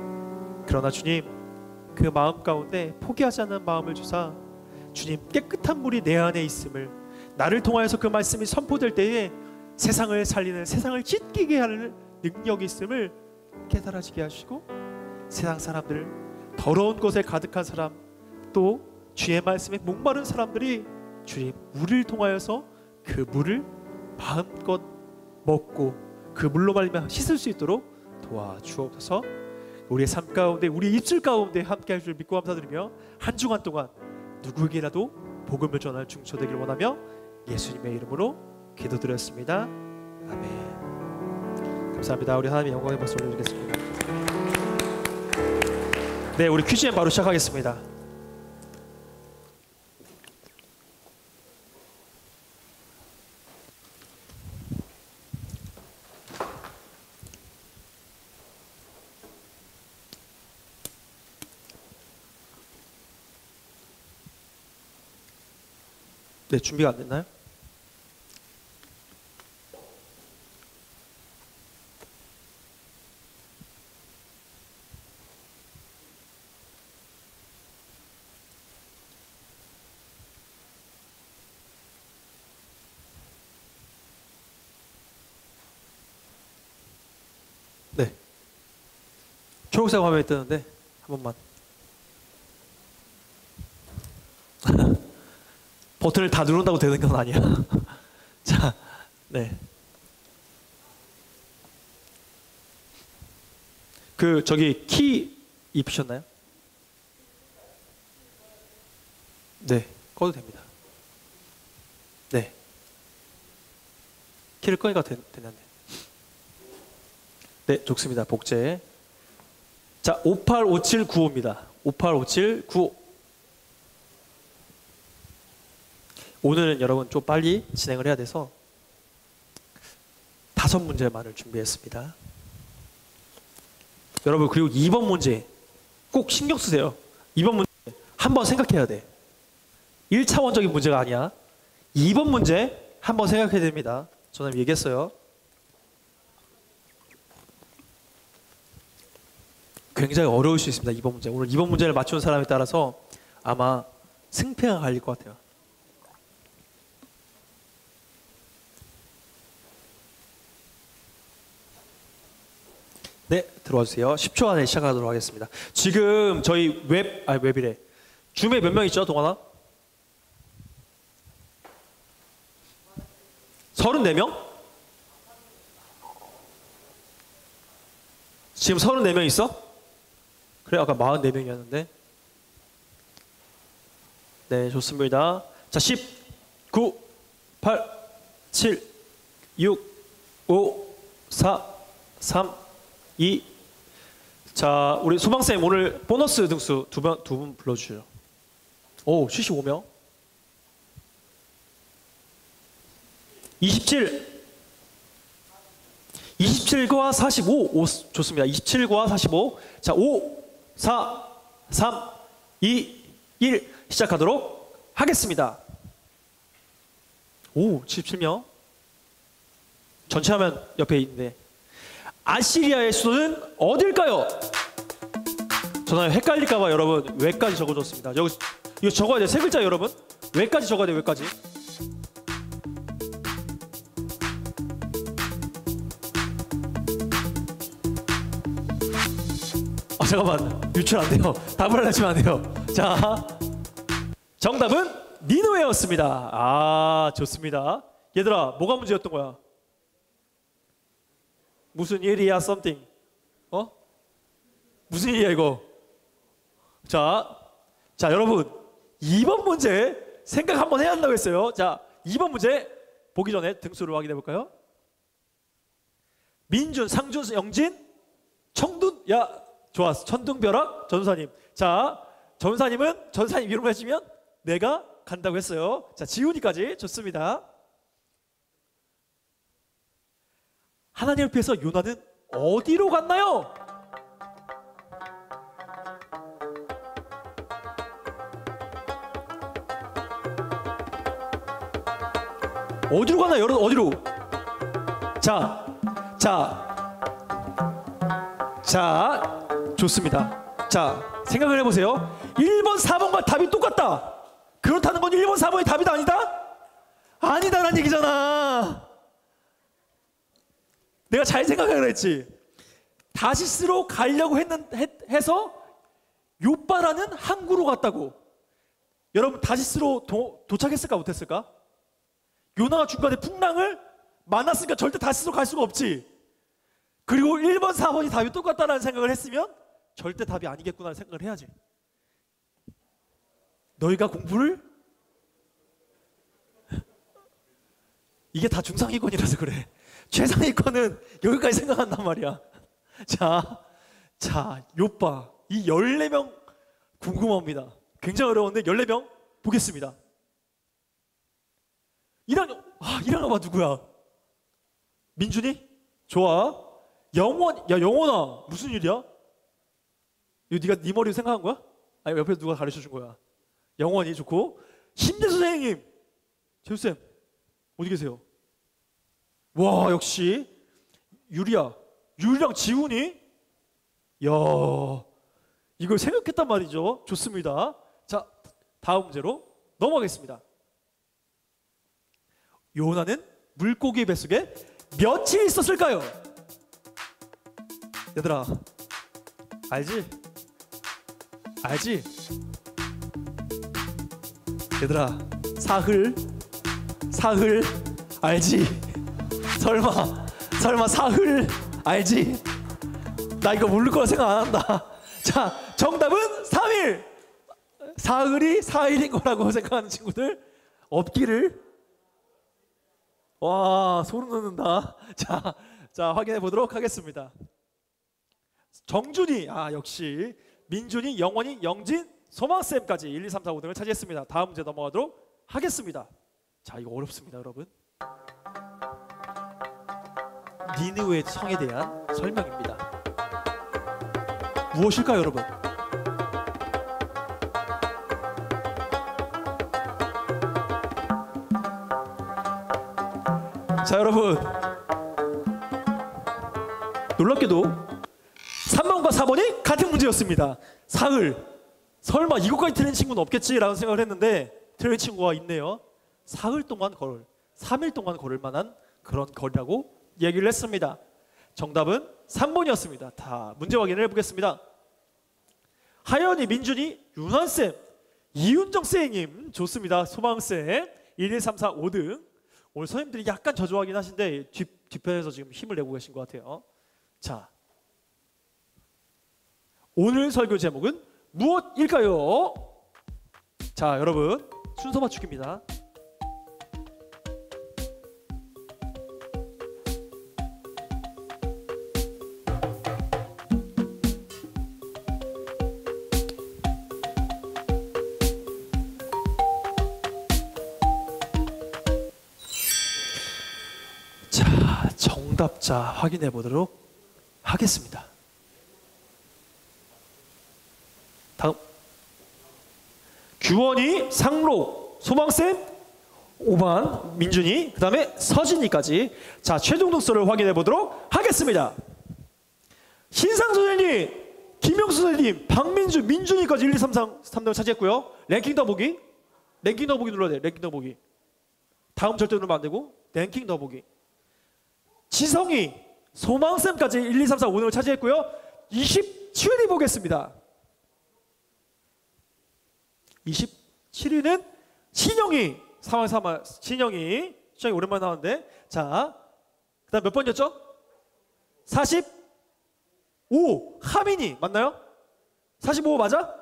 그러나 주님, 그 마음 가운데 포기하지 않는 마음을 주사 주님 깨끗한 물이 내 안에 있음을, 나를 통하여서 그 말씀이 선포될 때에 세상을 살리는, 세상을 찢기게 하는 능력이 있음을 깨달아지게 하시고, 세상 사람들, 더러운 곳에 가득한 사람, 또 주의 말씀에 목마른 사람들이 주님 물을 통하여서 그 물을 마음껏 먹고 그 물로 말미암아 씻을 수 있도록 도와주옵소서. 우리의 삶 가운데, 우리 입술 가운데 함께 할 줄 믿고 감사드리며 한 주간 동안 누구에게라도 복음을 전할 중초 되길 원하며 예수님의 이름으로 기도드렸습니다. 아멘. 감사합니다. 우리 하나님의 영광의 박수 올려드리겠습니다. 네, 우리 퀴즈엠 바로 시작하겠습니다. 네, 준비가 안 됐나요? 네. 초록색 화면이 뜨는데 번만. 버튼을 다 누른다고 되는 건 아니야. 자, 네. 그 저기 키 입히셨나요? 네, 꺼도 됩니다. 네. 키를 끄니까 되는데. 네, 좋습니다. 복제. 자, 585795입니다. 585795. 오늘은 여러분 좀 빨리 진행을 해야 돼서 5문제만을 준비했습니다. 여러분, 그리고 2번 문제 꼭 신경 쓰세요. 2번 문제 한번 생각해야 돼. 1차원적인 문제가 아니야. 2번 문제 한번 생각해야 됩니다. 저는 얘기했어요. 굉장히 어려울 수 있습니다. 2번 문제. 오늘 2번 문제를 맞추는 사람에 따라서 아마 승패가 갈릴 것 같아요. 네, 들어와 주세요. 10초 안에 시작하도록 하겠습니다. 지금 저희 웹이래. 줌에 몇 명 있죠, 동원아? 34명? 지금 34명 있어? 그래, 아까 44명이었는데. 네, 좋습니다. 자, 10, 9, 8, 7, 6, 5, 4, 3, 2. 자, 우리 소방쌤 오늘 보너스 등수 두 분 불러주세요. 오, 75명. 27. 27과 45. 오, 좋습니다. 27과 45. 자, 5, 4, 3, 2, 1 시작하도록 하겠습니다. 오, 77명. 전체 화면 옆에 있는데. 아시리아의 수도는 어딜까요? 저는 헷갈릴까봐 여러분 왜까지 적어줬습니다. 여기 이거 적어야 돼. 세 글자 여러분. 왜까지 적어야 돼. 왜까지? 잠깐만, 유출 안 돼요. 답을 하시면 안 돼요. 자, 정답은 니누에였습니다. 아, 좋습니다. 얘들아, 뭐가 문제였던 거야? 무슨 일이야, something? 어? 무슨 일이야, 이거? 자, 여러분, 2번 문제 생각 한번 해야 한다고 했어요. 자, 2번 문제 보기 전에 등수를 확인해 볼까요? 민준, 상준, 영진, 청둔, 야, 좋았어. 천둥벼락, 전사님. 자, 전사님 이름 해주면 내가 간다고 했어요. 자, 지훈이까지 좋습니다. 하나님을 피해서 요나는 어디로 갔나요? 어디로 갔나요? 여러분, 어디로? 자, 좋습니다. 자, 생각을 해보세요. 1번, 4번과 답이 똑같다. 그렇다는 건 1번, 4번이 답이다, 아니다? 아니다라는 얘기잖아. 내가 잘 생각을 했지. 다시스로 가려고 해서 요빠라는 항구로 갔다고. 여러분, 다시스로 도착했을까 못했을까? 요나가 중간에 풍랑을 만났으니까 절대 다시스로 갈 수가 없지. 그리고 1번, 4번이 답이 똑같다라는 생각을 했으면 절대 답이 아니겠구나라는 생각을 해야지. 너희가 공부를 이게 다 중상위권이라서 그래. 최상위권은 여기까지 생각한단 말이야. 자, 요빠 이 14명 궁금합니다. 굉장히 어려운데 14명 보겠습니다. 1학년 봐 누구야? 민준이? 좋아. 영원아 무슨 일이야? 이거 네가 네 머리로 생각한 거야? 아니 옆에서 누가 가르쳐 준 거야? 영원히 좋고. 심대 선생님, 재수쌤 어디 계세요? 와, 역시 유리랑 지훈이, 야, 이걸 생각했단 말이죠. 좋습니다. 자, 다음 문제로 넘어가겠습니다. 요나는 물고기 뱃속에 며칠 있었을까요? 얘들아, 알지? 알지? 얘들아, 사흘 알지? 설마 사흘 알지? 나 이거 모를 거라 생각 안 한다. 자, 정답은 3일. 사흘이 4일인 거라고 생각하는 친구들 없기를. 와, 소름 돋는다. 자, 확인해 보도록 하겠습니다. 정준이, 역시 민준이, 영원이, 영진, 소망쌤까지 1, 2, 3, 4, 5등을 차지했습니다. 다음 문제 넘어가도록 하겠습니다. 자, 이거 어렵습니다, 여러분. 니느웨의 성에 대한 설명입니다. 무엇일까요, 여러분? 자, 여러분, 놀랍게도 3번과 4번이 같은 문제였습니다. 사흘, 설마 이것까지 틀린 친구는 없겠지라는 생각을 했는데 틀린 친구가 있네요. 사흘 동안 걸을, 3일 동안 걸을 만한 그런 거리라고 얘기를 했습니다. 정답은 3번이었습니다. 다 문제 확인을 해보겠습니다. 하연이, 민준이, 윤환쌤, 이윤정 쌤님 좋습니다. 소망쌤 1, 2, 3, 4, 5등. 오늘 선생님들이 약간 저조하긴 하신데 뒷편에서 지금 힘을 내고 계신 것 같아요. 자, 오늘 설교 제목은 무엇일까요? 자, 여러분, 순서 맞추기입니다. 자, 정답자 확인해 보도록 하겠습니다. 다음, 규원이, 상록, 소망쌤, 5반 민준이, 그 다음에 서진이까지. 자, 최종 독서를 확인해 보도록 하겠습니다. 신상 선생님, 김영수 선생님, 박민준, 민준이까지 1, 2, 3, 3등을 차지했고요. 랭킹 더보기 눌러야 돼. 랭킹 더보기. 다음 절대 누르면 안 되고 랭킹 더보기. 지성이, 소망쌤까지 1, 2, 3, 4, 5등을 차지했고요. 27위 보겠습니다. 27위는 신영이, 신영이 오랜만에 나왔는데. 자, 그 다음 몇 번이었죠? 45, 하민이 맞나요? 45 맞아?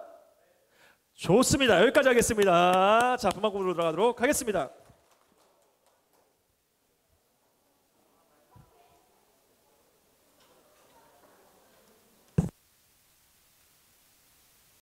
좋습니다. 여기까지 하겠습니다. 자, 분만급으로 들어가도록 하겠습니다.